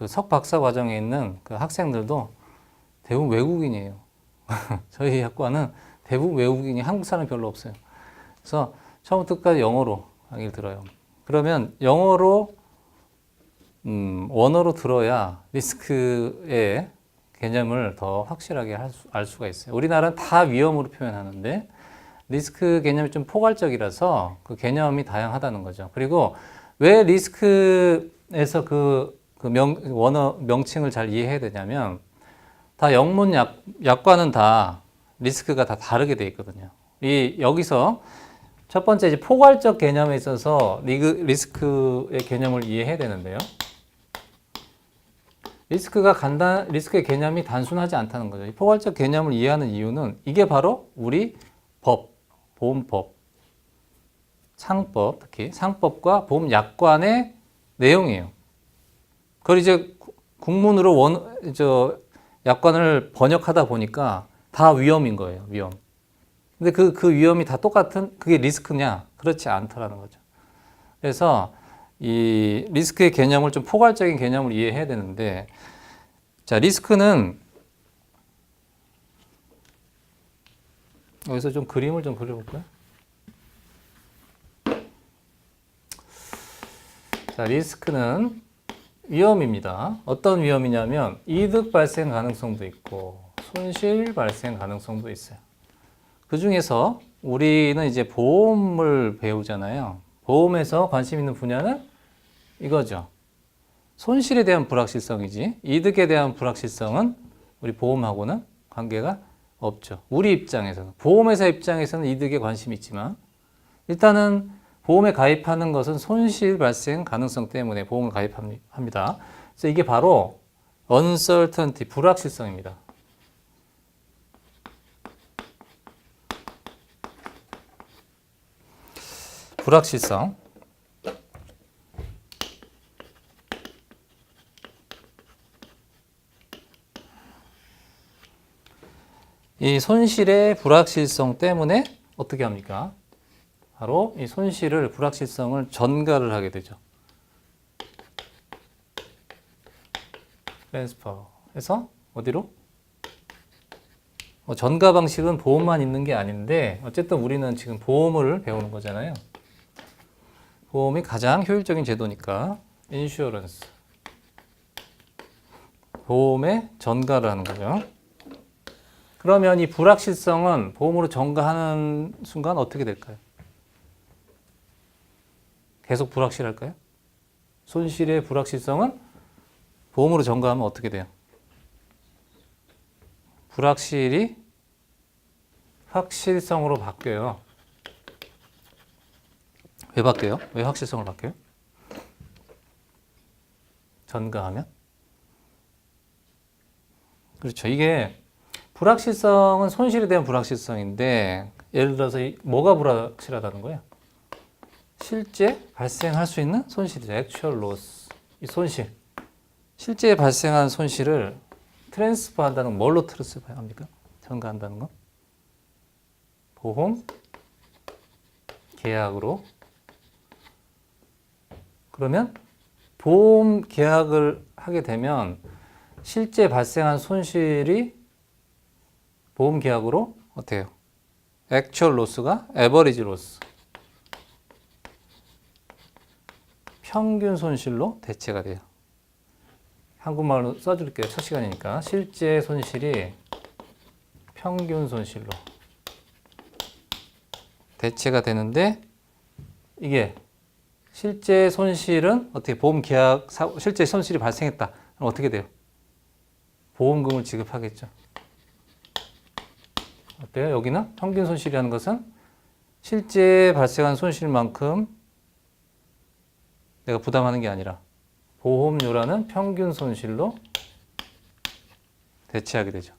석 박사 과정에 있는 그 학생들도 대부분 외국인이에요. 저희 학과는 대부분 외국인이, 한국 사람 별로 없어요. 그래서 처음부터 끝까지 영어로 강의를 들어요. 그러면 영어로 원어로 들어야 리스크의 개념을 더 확실하게 알 수가 있어요. 우리나라는 다 위험으로 표현하는데 리스크 개념이 좀 포괄적이라서 그 개념이 다양하다는 거죠. 그리고 왜 리스크에서 원어 명칭을 잘 이해해야 되냐면, 다 영문 약관은 다 리스크가 다 다르게 돼 있거든요. 여기서 첫 번째 이제 포괄적 개념에 있어서 리스크의 개념을 이해해야 되는데요. 리스크의 개념이 단순하지 않다는 거죠. 이 포괄적 개념을 이해하는 이유는 이게 바로 우리 보험법, 상법, 특히 상법과 보험 약관의 내용이에요. 그걸 이제 국문으로 약관을 번역하다 보니까 다 위험인 거예요. 위험. 근데 그 위험이 다 똑같은 그게 리스크냐? 그렇지 않다라는 거죠. 그래서 이 리스크의 개념을 좀 포괄적인 개념을 이해해야 되는데, 자, 리스크는 여기서 좀 그림을 좀 그려볼까요? 자, 리스크는 위험입니다. 어떤 위험이냐면 이득 발생 가능성도 있고 손실 발생 가능성도 있어요. 그 중에서 우리는 이제 보험을 배우잖아요. 보험에서 관심 있는 분야는 이거죠. 손실에 대한 불확실성이지 이득에 대한 불확실성은 우리 보험하고는 관계가 없죠. 우리 입장에서는. 보험회사 입장에서는 이득에 관심이 있지만 일단은 보험에 가입하는 것은 손실 발생 가능성 때문에 보험을 가입합니다. 그래서 이게 바로 uncertainty, 불확실성입니다. 불확실성. 이 손실의 불확실성 때문에 어떻게 합니까? 바로 이 손실을, 불확실성을 전가를 하게 되죠. 트랜스퍼 해서 어디로? 전가 방식은 보험만 있는 게 아닌데 어쨌든 우리는 지금 보험을 배우는 거잖아요. 보험이 가장 효율적인 제도니까 인슈어런스. 보험에 전가를 하는 거죠. 그러면 이 불확실성은 보험으로 전가하는 순간 어떻게 될까요? 계속 불확실할까요? 손실의 불확실성은 보험으로 전가하면 어떻게 돼요? 불확실이 확실성으로 바뀌어요. 왜 바뀌어요? 왜 확실성으로 바뀌어요? 전가하면? 그렇죠. 이게 불확실성은 손실에 대한 불확실성인데 예를 들어서 뭐가 불확실하다는 거예요? 실제 발생할 수 있는 손실이죠. actual loss. 이 손실. 실제 발생한 손실을 트랜스퍼 한다는 건 뭘로 트랜스퍼 합니까? 전가한다는 건? 보험 계약으로. 그러면 보험 계약을 하게 되면 실제 발생한 손실이 보험 계약으로 어때요? actual loss가 average loss. 평균 손실로 대체가 돼요. 한국말로 써줄게요. 첫 시간이니까. 실제 손실이 평균 손실로 대체가 되는데 이게 실제 손실은 어떻게 보험 계약 실제 손실이 발생했다. 그럼 어떻게 돼요? 보험금을 지급하겠죠. 어때요? 여기는 평균 손실이라는 것은 실제 발생한 손실만큼 내가 부담하는 게 아니라 보험료라는 평균 손실로 대체하게 되죠.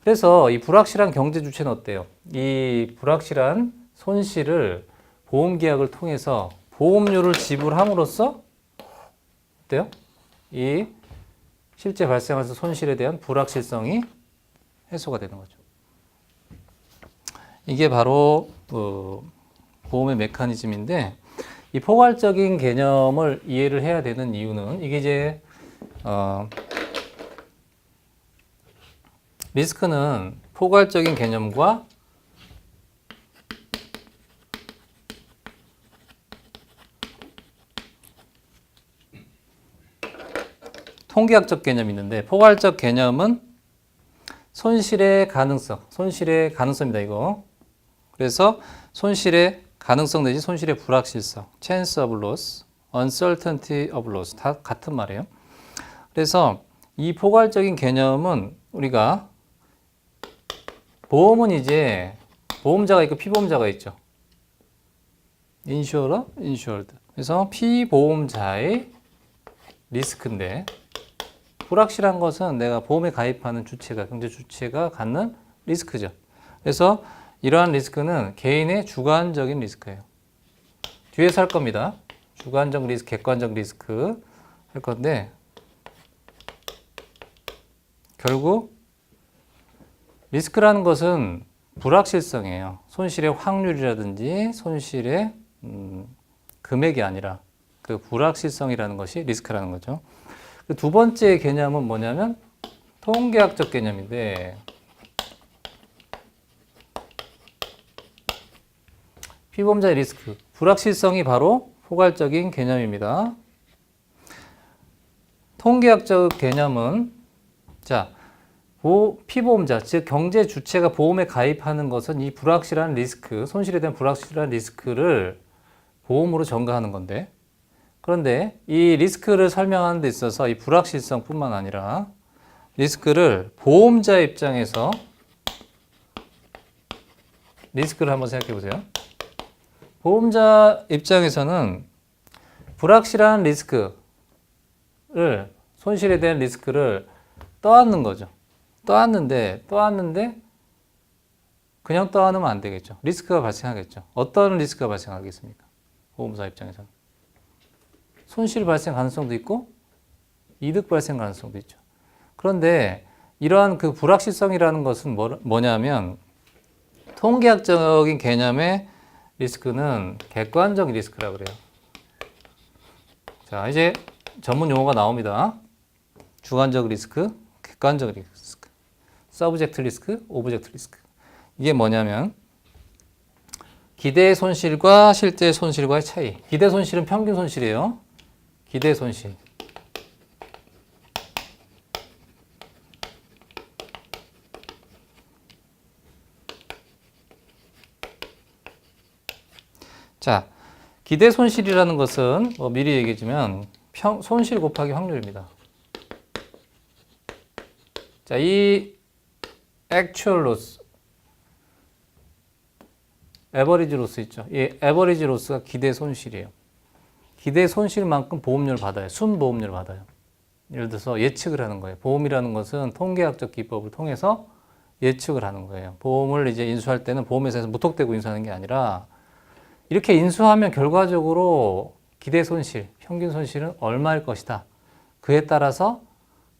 그래서 이 불확실한 경제 주체는 어때요? 이 불확실한 손실을 보험 계약을 통해서 보험료를 지불함으로써 어때요? 이 실제 발생하는 손실에 대한 불확실성이 해소가 되는 거죠. 이게 바로 보험의 메커니즘인데 이 포괄적인 개념을 이해를 해야 되는 이유는 이게 이제 리스크는 포괄적인 개념과 통계학적 개념이 있는데 포괄적 개념은 손실의 가능성입니다, 이거. 그래서 손실의 가능성 내지 손실의 불확실성, chance of loss, uncertainty of loss 다 같은 말이에요. 그래서 이 포괄적인 개념은 우리가 보험은 이제 보험자가 있고 피보험자가 있죠. insurer, insured. 그래서 피보험자의 리스크인데 불확실한 것은 내가 보험에 가입하는 주체가, 경제 주체가 갖는 리스크죠. 그래서 이러한 리스크는 개인의 주관적인 리스크예요. 뒤에서 할 겁니다. 주관적 리스크, 객관적 리스크 할 건데 결국 리스크라는 것은 불확실성이에요. 손실의 확률이라든지 손실의 금액이 아니라 그 불확실성이라는 것이 리스크라는 거죠. 두 번째 개념은 뭐냐면 통계학적 개념인데 피보험자의 리스크, 불확실성이 바로 포괄적인 개념입니다. 통계학적 개념은 자, 피보험자, 즉 경제 주체가 보험에 가입하는 것은 이 불확실한 리스크, 손실에 대한 불확실한 리스크를 보험으로 전가하는 건데, 그런데 이 리스크를 설명하는 데 있어서 이 불확실성뿐만 아니라 리스크를 보험자 입장에서 리스크를 한번 생각해 보세요. 보험자 입장에서는 불확실한 리스크를, 손실에 대한 리스크를 떠안는 거죠. 떠안는데 그냥 떠안으면 안 되겠죠. 리스크가 발생하겠죠. 어떤 리스크가 발생하겠습니까? 보험사 입장에서는 손실 발생 가능성도 있고 이득 발생 가능성도 있죠. 그런데 이러한 그 불확실성이라는 것은 뭐냐면 통계학적인 개념의 리스크는 객관적 리스크라고 그래요. 자, 이제 전문 용어가 나옵니다. 주관적 리스크, 객관적 리스크, 서브젝트 리스크, 오브젝트 리스크. 이게 뭐냐면 기대 손실과 실제 손실과의 차이. 기대 손실은 평균 손실이에요. 기대 손실. 자, 기대 손실이라는 것은 미리 얘기해주면 손실 곱하기 확률입니다. 자, 이 actual loss, average loss 있죠. 이 average loss가 기대 손실이에요. 기대 손실만큼 보험료를 받아요. 순보험료를 받아요. 예를 들어서 예측을 하는 거예요. 보험이라는 것은 통계학적 기법을 통해서 예측을 하는 거예요. 보험을 이제 인수할 때는 보험회사에서 무턱대고 인수하는 게 아니라 이렇게 인수하면 결과적으로 기대 손실, 평균 손실은 얼마일 것이다. 그에 따라서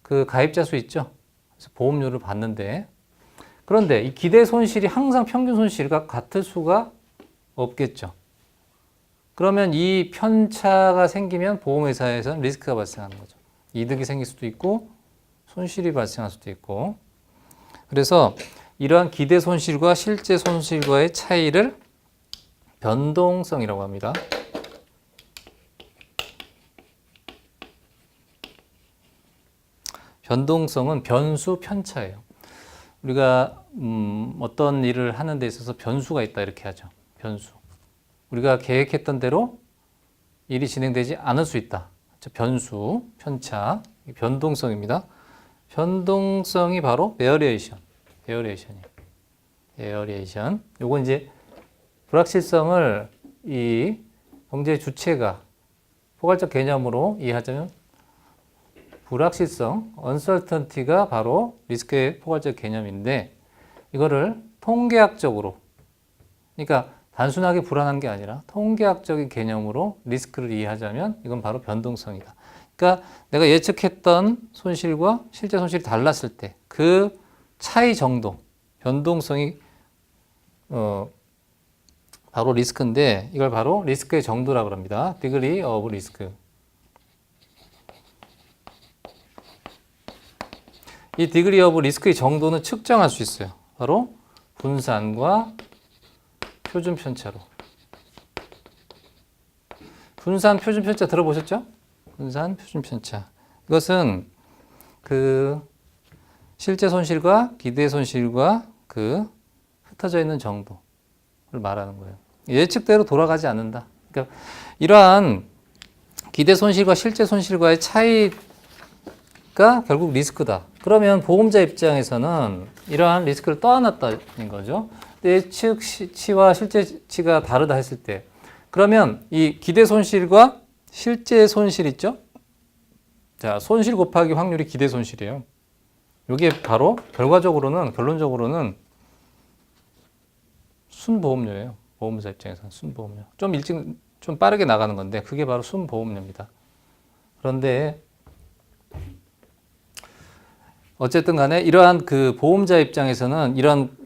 그 가입자 수 있죠. 그래서 보험료를 받는데, 그런데 이 기대 손실이 항상 평균 손실과 같을 수가 없겠죠. 그러면 이 편차가 생기면 보험회사에서는 리스크가 발생하는 거죠. 이득이 생길 수도 있고 손실이 발생할 수도 있고. 그래서 이러한 기대 손실과 실제 손실과의 차이를 변동성이라고 합니다. 변동성은 변수 편차예요. 우리가 어떤 일을 하는 데 있어서 변수가 있다 이렇게 하죠. 변수. 우리가 계획했던 대로 일이 진행되지 않을 수 있다. 변수, 편차, 변동성입니다. 변동성이 바로 베어리에이션. 베어리에이션이에요. 베어리에이션. 요건 이제 불확실성을 이 경제 주체가 포괄적 개념으로 이해하자면 불확실성, uncertainty가 바로 리스크의 포괄적 개념인데 이거를 통계학적으로, 그러니까 단순하게 불안한 게 아니라 통계학적인 개념으로 리스크를 이해하자면 이건 바로 변동성이다. 그러니까 내가 예측했던 손실과 실제 손실이 달랐을 때 그 차이 정도, 변동성이 바로 리스크인데 이걸 바로 리스크의 정도라고 합니다. degree of risk. 이 degree of risk의 정도는 측정할 수 있어요. 바로 분산과 표준 편차로. 분산 표준 편차 들어보셨죠? 분산 표준 편차. 이것은 그 실제 손실과 기대 손실과 그 흩어져 있는 정도를 말하는 거예요. 예측대로 돌아가지 않는다. 그러니까 이러한 기대 손실과 실제 손실과의 차이가 결국 리스크다. 그러면 보험자 입장에서는 이러한 리스크를 떠안았다는 거죠. 예측치와 실제치가 다르다 했을 때, 그러면 이 기대 손실과 실제 손실 있죠? 자, 손실 곱하기 확률이 기대 손실이에요. 이게 바로 결론적으로는 순보험료예요. 보험사 입장에서는 순보험료. 좀 빠르게 나가는 건데 그게 바로 순보험료입니다. 그런데 어쨌든 간에 이러한 그 보험자 입장에서는 이러한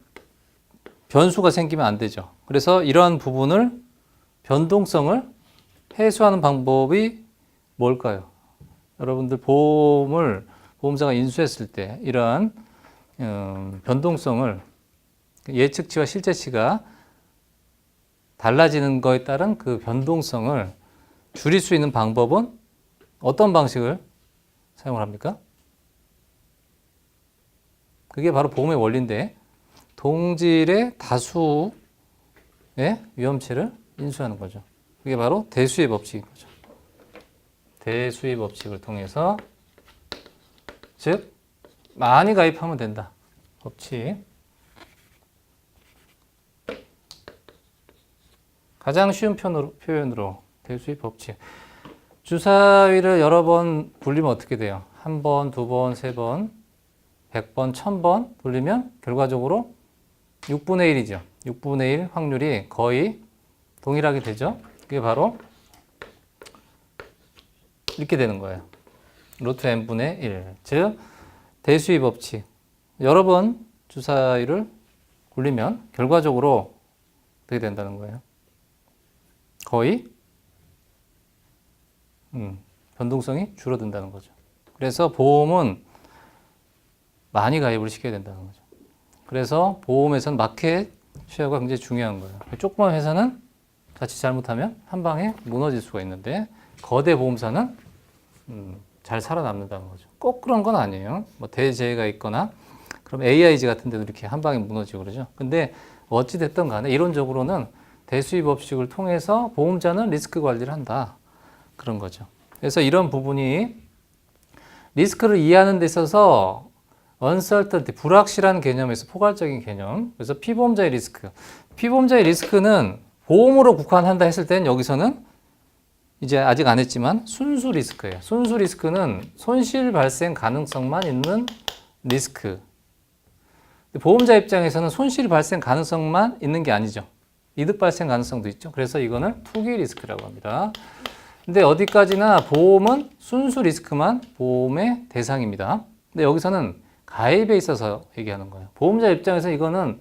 변수가 생기면 안 되죠. 그래서 이러한 부분을 변동성을 해소하는 방법이 뭘까요? 여러분들 보험자가 인수했을 때 이러한 변동성을 예측치와 실제치가 달라지는 거에 따른 그 변동성을 줄일 수 있는 방법은 어떤 방식을 사용을 합니까? 그게 바로 보험의 원리인데 동질의 다수의 위험치를 인수하는 거죠. 그게 바로 대수의 법칙인 거죠. 대수의 법칙을 통해서 즉 많이 가입하면 된다. 법칙. 가장 쉬운 표현으로 대수의 법칙. 주사위를 여러 번 굴리면 어떻게 돼요? 한 번, 두 번, 세 번, 100번, 1000번 돌리면 결과적으로 6분의 1이죠. 6분의 1 확률이 거의 동일하게 되죠. 그게 바로 이렇게 되는 거예요. 루트 n분의 1. 즉 대수의 법칙. 여러 번 주사위를 굴리면 결과적으로 어떻게 된다는 거예요? 거의 변동성이 줄어든다는 거죠. 그래서 보험은 많이 가입을 시켜야 된다는 거죠. 그래서 보험에서는 마켓 쉐어가 굉장히 중요한 거예요. 조그만 회사는 자칫 잘못하면 한 방에 무너질 수가 있는데 거대 보험사는 잘 살아남는다는 거죠. 꼭 그런 건 아니에요. 뭐 대재해가 있거나 그럼 AIG 같은 데도 이렇게 한 방에 무너지고 그러죠. 근데 어찌 됐든 간에 이론적으로는 대수의 법칙을 통해서 보험자는 리스크 관리를 한다. 그런 거죠. 그래서 이런 부분이 리스크를 이해하는 데 있어서 uncertainty, 불확실한 개념에서 포괄적인 개념. 그래서 피보험자의 리스크. 피보험자의 리스크는 보험으로 국한한다 했을 때는 여기서는 이제 아직 안 했지만 순수 리스크예요. 순수 리스크는 손실 발생 가능성만 있는 리스크. 보험자 입장에서는 손실 발생 가능성만 있는 게 아니죠. 이득 발생 가능성도 있죠. 그래서 이거는 투기 리스크라고 합니다. 근데 어디까지나 보험은 순수 리스크만 보험의 대상입니다. 근데 여기서는 가입에 있어서 얘기하는 거예요. 보험자 입장에서 이거는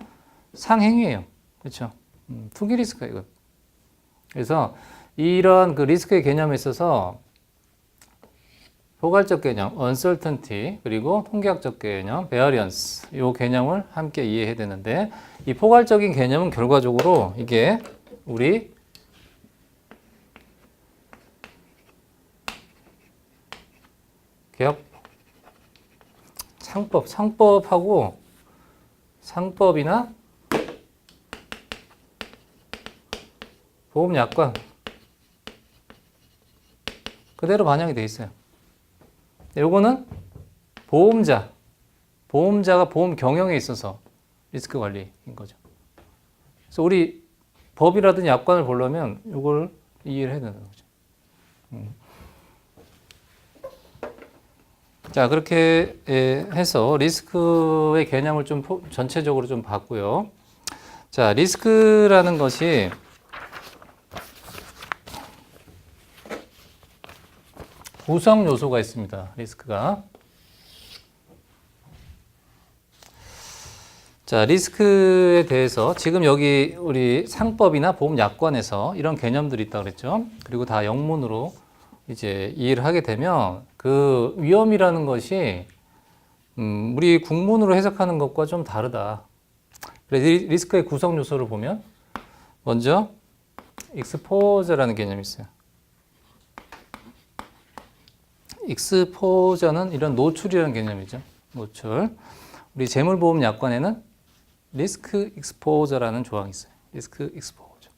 상행위예요. 그렇죠? 투기 리스크가 이거. 그래서 이런 그 리스크의 개념에 있어서 포괄적 개념, uncertainty, 그리고 통계학적 개념, variance, 이 개념을 함께 이해해야 되는데 이 포괄적인 개념은 결과적으로 이게 우리 개혁 상법하고 상법이나 보험약관 그대로 반영이 돼 있어요. 요거는 보험자가 보험 경영에 있어서 리스크 관리인 거죠. 그래서 우리 법이라든지 약관을 보려면 이걸 이해를 해야 되는 거죠. 자, 그렇게 해서 리스크의 개념을 좀 전체적으로 좀 봤고요. 자, 리스크라는 것이 구성 요소가 있습니다. 리스크가. 자, 리스크에 대해서 지금 여기 우리 상법이나 보험 약관에서 이런 개념들이 있다고 그랬죠. 그리고 다 영문으로 이제 이해를 하게 되면 그 위험이라는 것이 우리 국문으로 해석하는 것과 좀 다르다. 그래서 리스크의 구성 요소를 보면 먼저 exposure라는 개념이 있어요. exposure는 이런 노출이라는 개념이죠. 노출. 우리 재물보험 약관에는 리스크 exposure라는 조항이 있어요. 리스크 exposure.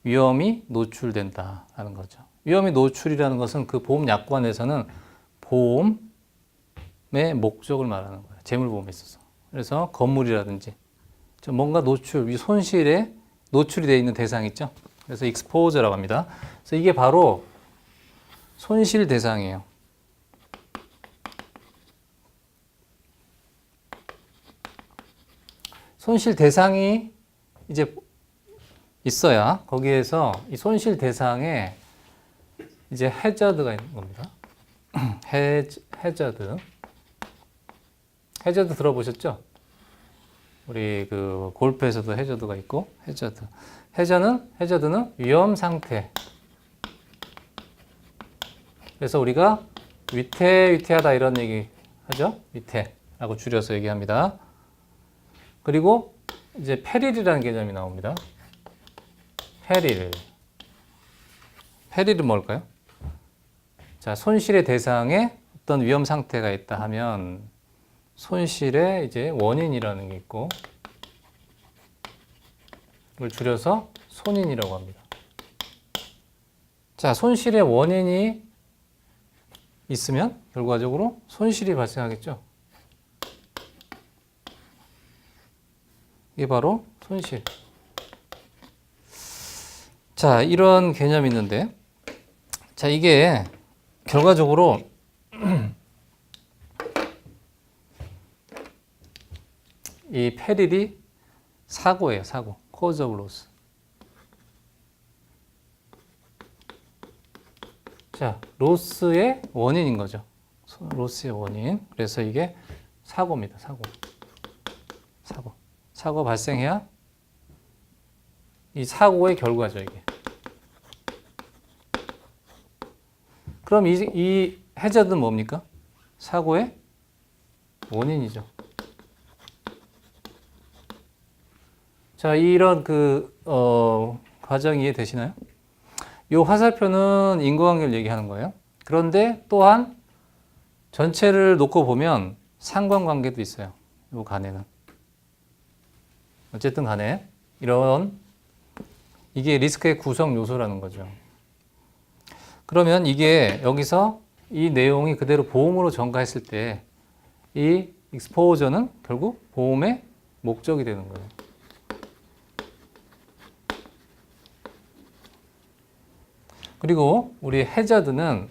위험이 노출된다라는 거죠. 위험이 노출이라는 것은 그 보험 약관에서는 보험의 목적을 말하는 거예요. 재물보험에 있어서. 그래서 건물이라든지 뭔가 노출, 손실에 노출이 되어 있는 대상 있죠. 그래서 exposure라고 합니다. 그래서 이게 바로 손실 대상이에요. 손실 대상이 이제 있어야 거기에서 이 손실 대상에 이제 해저드가 있는 겁니다. 해저드 들어보셨죠? 우리 그 골프에서도 해저드가 있고 해저드. 해저드는 위험 상태. 그래서 우리가 위태위태하다 이런 얘기 하죠. 위태라고 줄여서 얘기합니다. 그리고 이제 페릴이라는 개념이 나옵니다. 페릴은 뭘까요? 자, 손실의 대상에 어떤 위험 상태가 있다 하면 손실의 이제 원인이라는 게 있고 이걸 줄여서 손인이라고 합니다. 자, 손실의 원인이 있으면 결과적으로 손실이 발생하겠죠. 이게 바로 손실. 자, 이런 개념이 있는데, 자, 이게 결과적으로 이 페릴이 사고예요, 사고. cause of loss. 자, 로스의 원인인 거죠. 로스의 원인. 그래서 이게 사고입니다, 사고 발생해야 이 사고의 결과죠, 이게. 그럼 이 해저드는 뭡니까? 사고의 원인이죠. 자, 이런 과정 이해되시나요? 이 화살표는 인과관계를 얘기하는 거예요. 그런데 또한 전체를 놓고 보면 상관관계도 있어요. 이 간에는. 어쨌든 간에 이게 리스크의 구성 요소라는 거죠. 그러면 이게 여기서 이 내용이 그대로 보험으로 전가했을 때 이 익스포저는 결국 보험의 목적이 되는 거예요. 그리고 우리 해저드는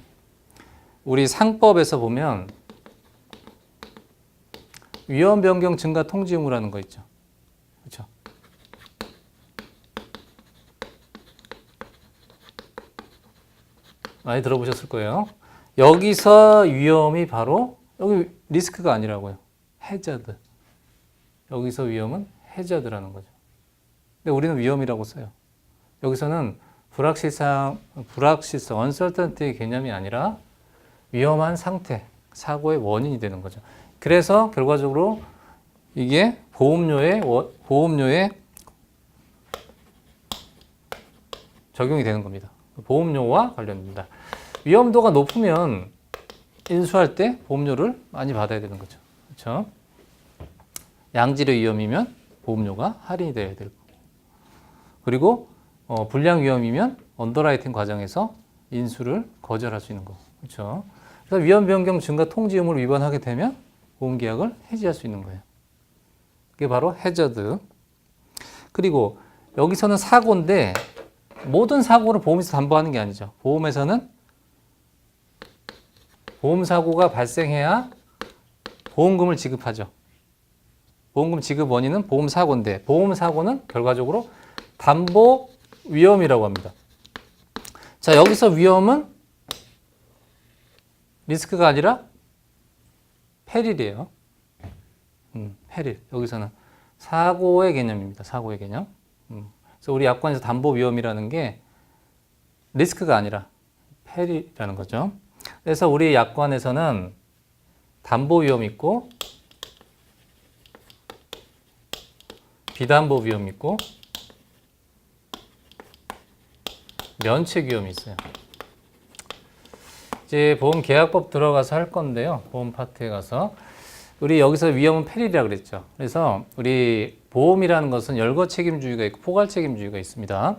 우리 상법에서 보면 위험 변경 증가 통지 의무라는 거 있죠. 그렇죠? 많이 들어보셨을 거예요. 여기서 위험이 바로 여기 리스크가 아니라고요. 해저드. 여기서 위험은 해저드라는 거죠. 근데 우리는 위험이라고 써요. 여기서는 불확실성, uncertainty의 개념이 아니라 위험한 상태, 사고의 원인이 되는 거죠. 그래서 결과적으로 이게 보험료에 적용이 되는 겁니다. 보험료와 관련됩니다. 위험도가 높으면 인수할 때 보험료를 많이 받아야 되는 거죠. 그렇죠? 양질의 위험이면 보험료가 할인이 돼야 되고, 그리고 불량 위험이면 언더라이팅 과정에서 인수를 거절할 수 있는 거. 그렇죠? 그래서 위험 변경 증가 통지 의무를 위반하게 되면 보험 계약을 해지할 수 있는 거예요. 그게 바로 해저드. 그리고 여기서는 사고인데 모든 사고를 보험에서 담보하는 게 아니죠. 보험에서는 보험 사고가 발생해야 보험금을 지급하죠. 보험금 지급 원인은 보험 사고인데 보험 사고는 결과적으로 담보 위험이라고 합니다. 자, 여기서 위험은 리스크가 아니라 페릴이에요. 페릴. 여기서는 사고의 개념입니다. 사고의 개념. 그래서 우리 약관에서 담보 위험이라는 게 리스크가 아니라 페릴이라는 거죠. 그래서 우리 약관에서는 담보 위험이 있고 비담보 위험이 있고 면책 위험이 있어요. 이제 보험 계약법 들어가서 할 건데요. 보험 파트에 가서 우리 여기서 위험은 페릴이라고 그랬죠. 그래서 우리 보험이라는 것은 열거 책임주의가 있고 포괄 책임주의가 있습니다.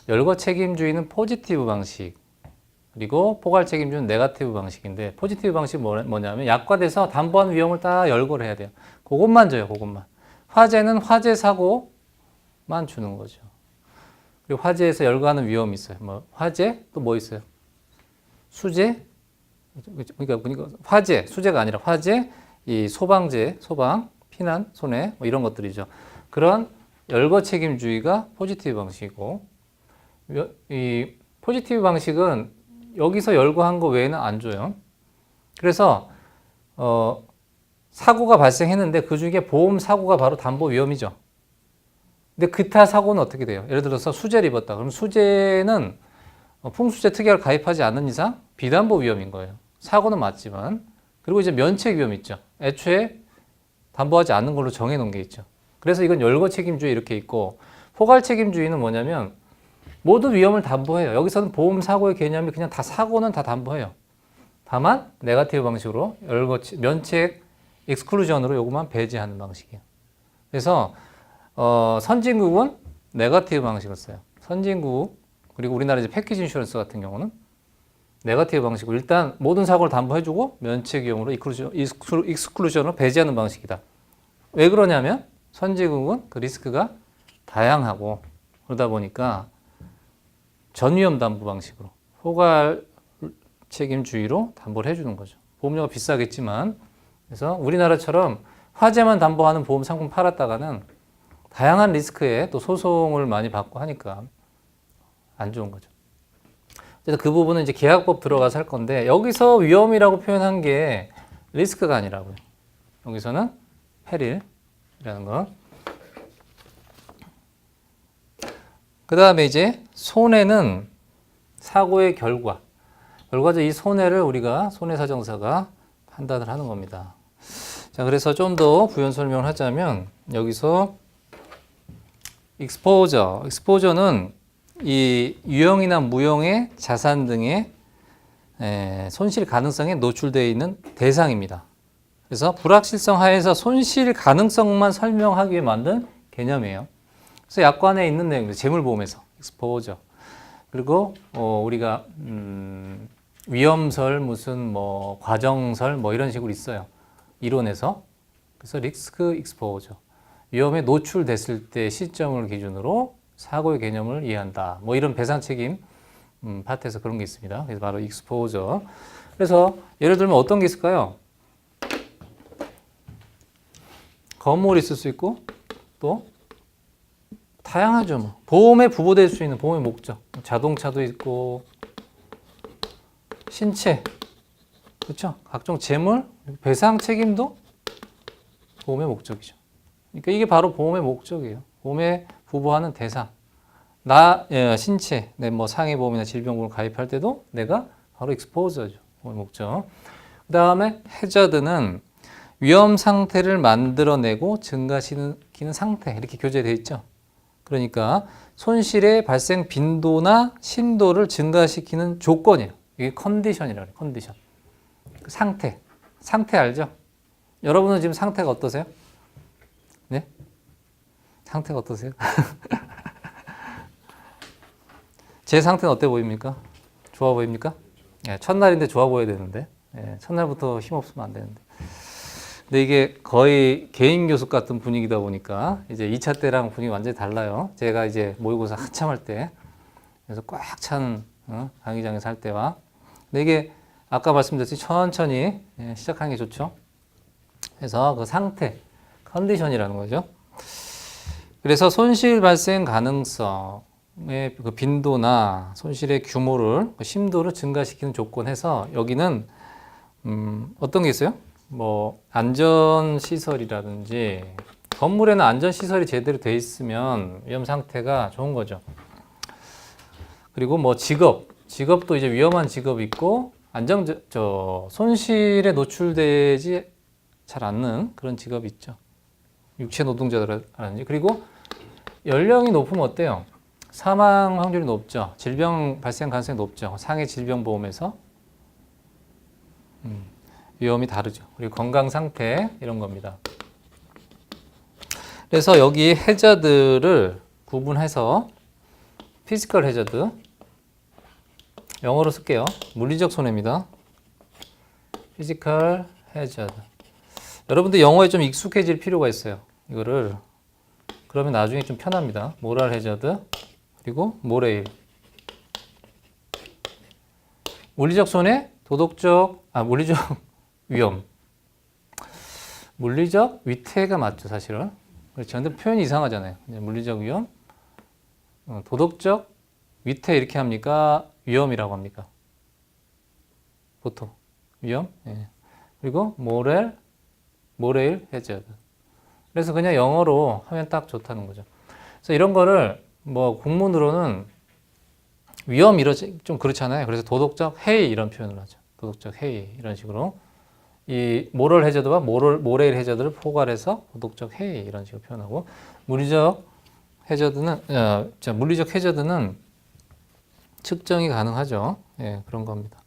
열거 책임주의는 포지티브 방식, 그리고 포괄 책임주의는 네거티브 방식인데, 포지티브 방식은 뭐냐면 약관에서 담보한 위험을 다 열거를 해야 돼요. 그것만 줘요. 그것만. 화재는 화재 사고만 주는 거죠. 그리고 화재에서 열거하는 위험이 있어요. 뭐 화재 또 뭐 있어요? 수재. 그러니까 화재, 수재가 아니라 화재, 이 소방재, 소방, 피난, 손해 뭐 이런 것들이죠. 그런 열거 책임주의가 포지티브 방식이고, 이 포지티브 방식은 여기서 열거한 거 외에는 안 줘요. 그래서 사고가 발생했는데 그 중에 보험 사고가 바로 담보 위험이죠. 근데 기타 사고는 어떻게 돼요? 예를 들어서 수재를 입었다. 그럼 수재는 풍수재 특약을 가입하지 않는 이상 비담보 위험인 거예요. 사고는 맞지만. 그리고 이제 면책 위험 있죠. 애초에 담보하지 않는 걸로 정해놓은 게 있죠. 그래서 이건 열거 책임주의 이렇게 있고, 포괄 책임주의는 뭐냐면 모든 위험을 담보해요. 여기서는 보험 사고의 개념이 그냥 다 사고는 다 담보해요. 다만 네거티브 방식으로 면책 익스클루전으로 요것만 배제하는 방식이에요. 그래서 선진국은 네거티브 방식을 써요. 선진국, 그리고 우리나라 이제 패키지 인슈런스 같은 경우는 네거티브 방식으로 일단 모든 사고를 담보해주고 면책 위험으로 익스클루전을 배제하는 방식이다. 왜 그러냐면 선진국은 그 리스크가 다양하고 그러다 보니까 전위험 담보 방식으로 포괄 책임주의로 담보를 해주는 거죠. 보험료가 비싸겠지만, 그래서 우리나라처럼 화재만 담보하는 보험 상품 팔았다가는 다양한 리스크에 또 소송을 많이 받고 하니까 안 좋은 거죠. 그래서 그 부분은 이제 계약법 들어가서 할 건데, 여기서 위험이라고 표현한 게 리스크가 아니라고요. 여기서는 페릴이라는 거. 그 다음에 이제 손해는 사고의 결과죠. 이 손해를 우리가 손해사정사가 판단을 하는 겁니다. 자, 그래서 좀 더 부연 설명을 하자면 여기서 exposure는 이 유형이나 무형의 자산 등의 손실 가능성에 노출되어 있는 대상입니다. 그래서 불확실성 하에서 손실 가능성만 설명하기 위해 만든 개념이에요. 그래서 약관에 있는 내용입니다. 재물보험에서 exposure. 그리고 우리가 위험설 무슨 뭐 과정설 뭐 이런 식으로 있어요. 이론에서. 그래서 리스크 익스포저. 위험에 노출됐을 때 시점을 기준으로 사고의 개념을 이해한다. 뭐 이런 배상 책임 파트에서 그런 게 있습니다. 그래서 바로 익스포저. 그래서 예를 들면 어떤 게 있을까요? 건물이 있을 수 있고 또 다양하죠. 뭐. 보험에 부보될 수 있는 보험의 목적. 자동차도 있고 신체, 그렇죠? 각종 재물, 배상 책임도 보험의 목적이죠. 그러니까 이게 바로 보험의 목적이에요. 보험에 부보하는 대상. 신체, 내 뭐 상해보험이나 질병보험 가입할 때도 내가 바로 익스포저죠. 보험의 목적. 그 다음에 해저드는 위험 상태를 만들어내고 증가시키는 상태. 이렇게 교재되어 있죠. 그러니까 손실의 발생 빈도나 심도를 증가시키는 조건이에요. 이게 컨디션이라고 해요. 컨디션. 상태 알죠? 여러분은 지금 상태가 어떠세요? 네? 상태가 어떠세요? 제 상태는 어때 보입니까? 좋아 보입니까? 네, 첫날인데 좋아 보여야 되는데. 네, 첫날부터 힘없으면 안 되는데. 근데 이게 거의 개인 교습 같은 분위기다 보니까 이제 2차 때랑 분위기 완전히 달라요. 제가 이제 모의고사 한참 할 때, 그래서 꽉 찬 강의장에서 할 때와. 근데 이게 아까 말씀드렸듯이 천천히 시작하는 게 좋죠. 그래서 그 상태, 컨디션이라는 거죠. 그래서 손실 발생 가능성의 그 빈도나 손실의 규모를, 그 심도를 증가시키는 조건 해서 여기는 어떤 게 있어요? 뭐 안전시설이라든지 건물에는 안전시설이 제대로 돼 있으면 위험 상태가 좋은 거죠. 그리고 뭐 직업도 이제 위험한 직업이 있고 손실에 노출되지 잘 않는 그런 직업이 있죠. 육체 노동자라든지. 그리고 연령이 높으면 어때요? 사망 확률이 높죠. 질병 발생 가능성이 높죠. 상해 질병보험에서 위험이 다르죠. 그리고 건강 상태 이런 겁니다. 그래서 여기 해저드를 구분해서 피지컬 해저드, 영어로 쓸게요. 물리적 손해입니다. 피지컬 해저드. 여러분들 영어에 좀 익숙해질 필요가 있어요. 이거를 그러면 나중에 좀 편합니다. 모랄 해저드 그리고 모레일. 물리적 손해, 물리적 위험. 물리적 위태가 맞죠, 사실은. 그렇죠. 근데 표현이 이상하잖아요. 물리적 위험, 도덕적 위태 이렇게 합니까? 위험이라고 합니까? 보통 위험. 예. 그리고 모럴 모레일 해저드. 그래서 그냥 영어로 하면 딱 좋다는 거죠. 그래서 이런 거를 뭐 국문으로는 위험 이러지 좀 그렇잖아요. 그래서 도덕적 해이 이런 표현을 하죠. 도덕적 해이 이런 식으로 이 모럴 해저드와 모레일 해저드를 포괄해서 도덕적 해이 이런 식으로 표현하고 물리적 해저드는 측정이 가능하죠. 예, 그런 겁니다.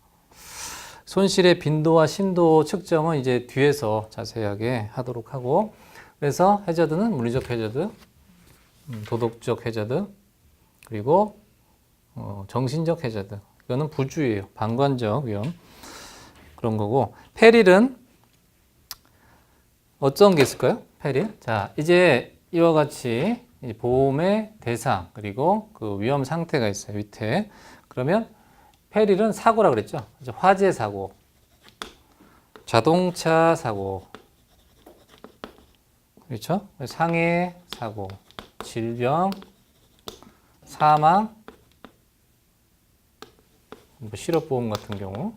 손실의 빈도와 심도 측정은 이제 뒤에서 자세하게 하도록 하고 그래서 해저드는 물리적 해저드, 도덕적 해저드, 그리고 정신적 해저드. 이거는 부주의예요. 방관적 위험. 그런 거고 페릴은 어떤 게 있을까요? 페릴. 자, 이제 이와 같이 보험의 대상 그리고 그 위험 상태가 있어요. 밑에. 그러면 페릴은 사고라 그랬죠. 화재 사고, 자동차 사고, 그렇죠? 상해 사고, 질병, 사망, 뭐 실업보험 같은 경우,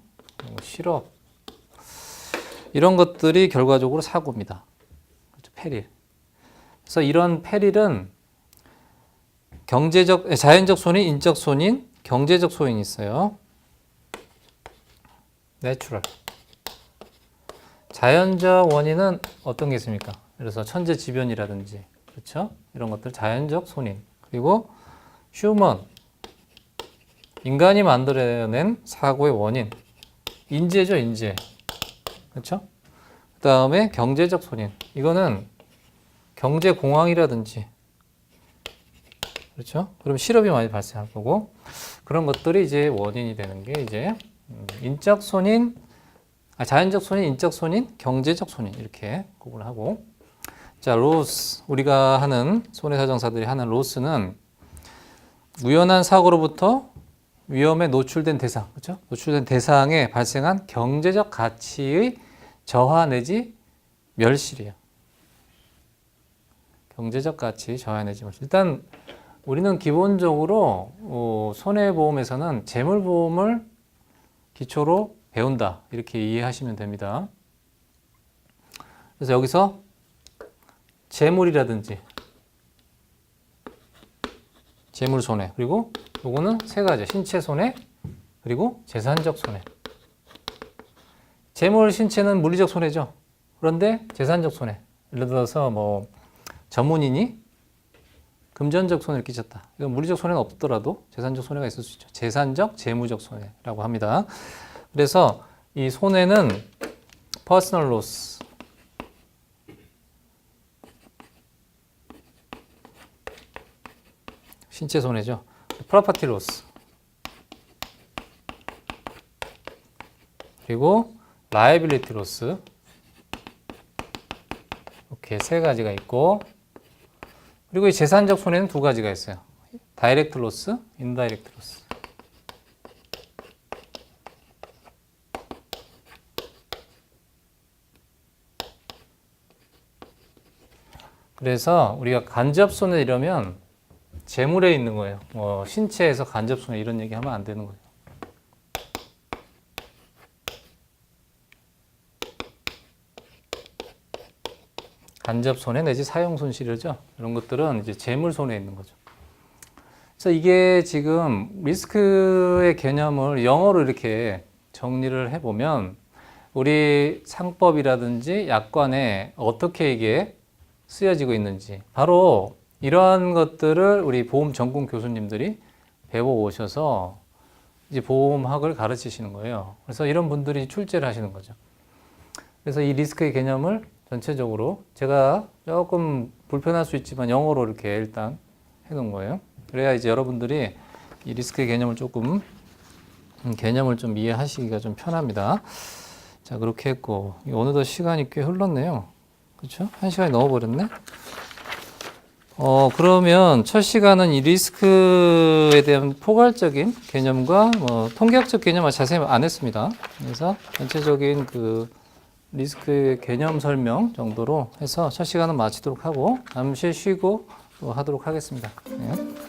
실업 이런 것들이 결과적으로 사고입니다. 그렇죠? 페릴. 그래서 이런 페릴은 자연적 손인, 인적 손인, 경제적 손인이 있어요. 내추럴. 자연적 원인은 어떤 게 있습니까? 그래서 천재지변이라든지, 그렇죠? 이런 것들 자연적 손인. 그리고 휴먼. 인간이 만들어낸 사고의 원인. 인재죠, 인재. 그렇죠? 그 다음에 경제적 손인. 이거는 경제 공황이라든지, 그렇죠? 그럼 실업이 많이 발생할 거고, 그런 것들이 이제 원인이 되는 게 이제 인적 손인, 자연적 손인, 인적 손인, 경제적 손인 이렇게 구분을 하고, 자, 로스. 우리가 하는 손해사정사들이 하는 로스는 우연한 사고로부터 위험에 노출된 대상, 그렇죠? 노출된 대상에 발생한 경제적 가치의 저하 내지 멸실이에요. 경제적 가치 저하 내지 멸실. 일단 우리는 기본적으로 손해보험에서는 재물보험을 기초로 배운다 이렇게 이해하시면 됩니다. 그래서 여기서 재물이라든지 재물 손해 그리고 요거는 세 가지 신체 손해 그리고 재산적 손해. 재물 신체는 물리적 손해죠. 그런데 재산적 손해 예를 들어서 뭐 전문인이 금전적 손해를 끼쳤다. 이건 물리적 손해는 없더라도 재산적 손해가 있을 수 있죠. 재산적 재무적 손해라고 합니다. 그래서 이 손해는 퍼스널 로스 신체 손해죠. 프로퍼티 로스 그리고 라이빌리티 로스 이렇게 세 가지가 있고 그리고 이 재산적 손해는 두 가지가 있어요. 다이렉트 로스, 인다이렉트 로스. 그래서 우리가 간접 손해 이러면 재물에 있는 거예요. 뭐 신체에서 간접 손해 이런 얘기 하면 안 되는 거예요. 간접 손해 내지 사용 손실이죠. 이런 것들은 이제 재물 손해에 있는 거죠. 그래서 이게 지금 리스크의 개념을 영어로 이렇게 정리를 해보면 우리 상법이라든지 약관에 어떻게 이게 쓰여지고 있는지 바로 이러한 것들을 우리 보험 전공 교수님들이 배워오셔서 이제 보험학을 가르치시는 거예요. 그래서 이런 분들이 출제를 하시는 거죠. 그래서 이 리스크의 개념을 전체적으로 제가 조금 불편할 수 있지만 영어로 이렇게 일단 해놓은 거예요. 그래야 이제 여러분들이 이 리스크의 개념을 조금 개념을 좀 이해하시기가 좀 편합니다. 자, 그렇게 했고 어느덧 시간이 꽤 흘렀네요. 그렇죠? 1시간이 넘어버렸네. 그러면 첫 시간은 이 리스크에 대한 포괄적인 개념과 뭐 통계학적 개념을 자세히 안 했습니다. 그래서 전체적인 그 리스크 개념 설명 정도로 해서 첫 시간은 마치도록 하고 잠시 쉬고 또 하도록 하겠습니다. 네.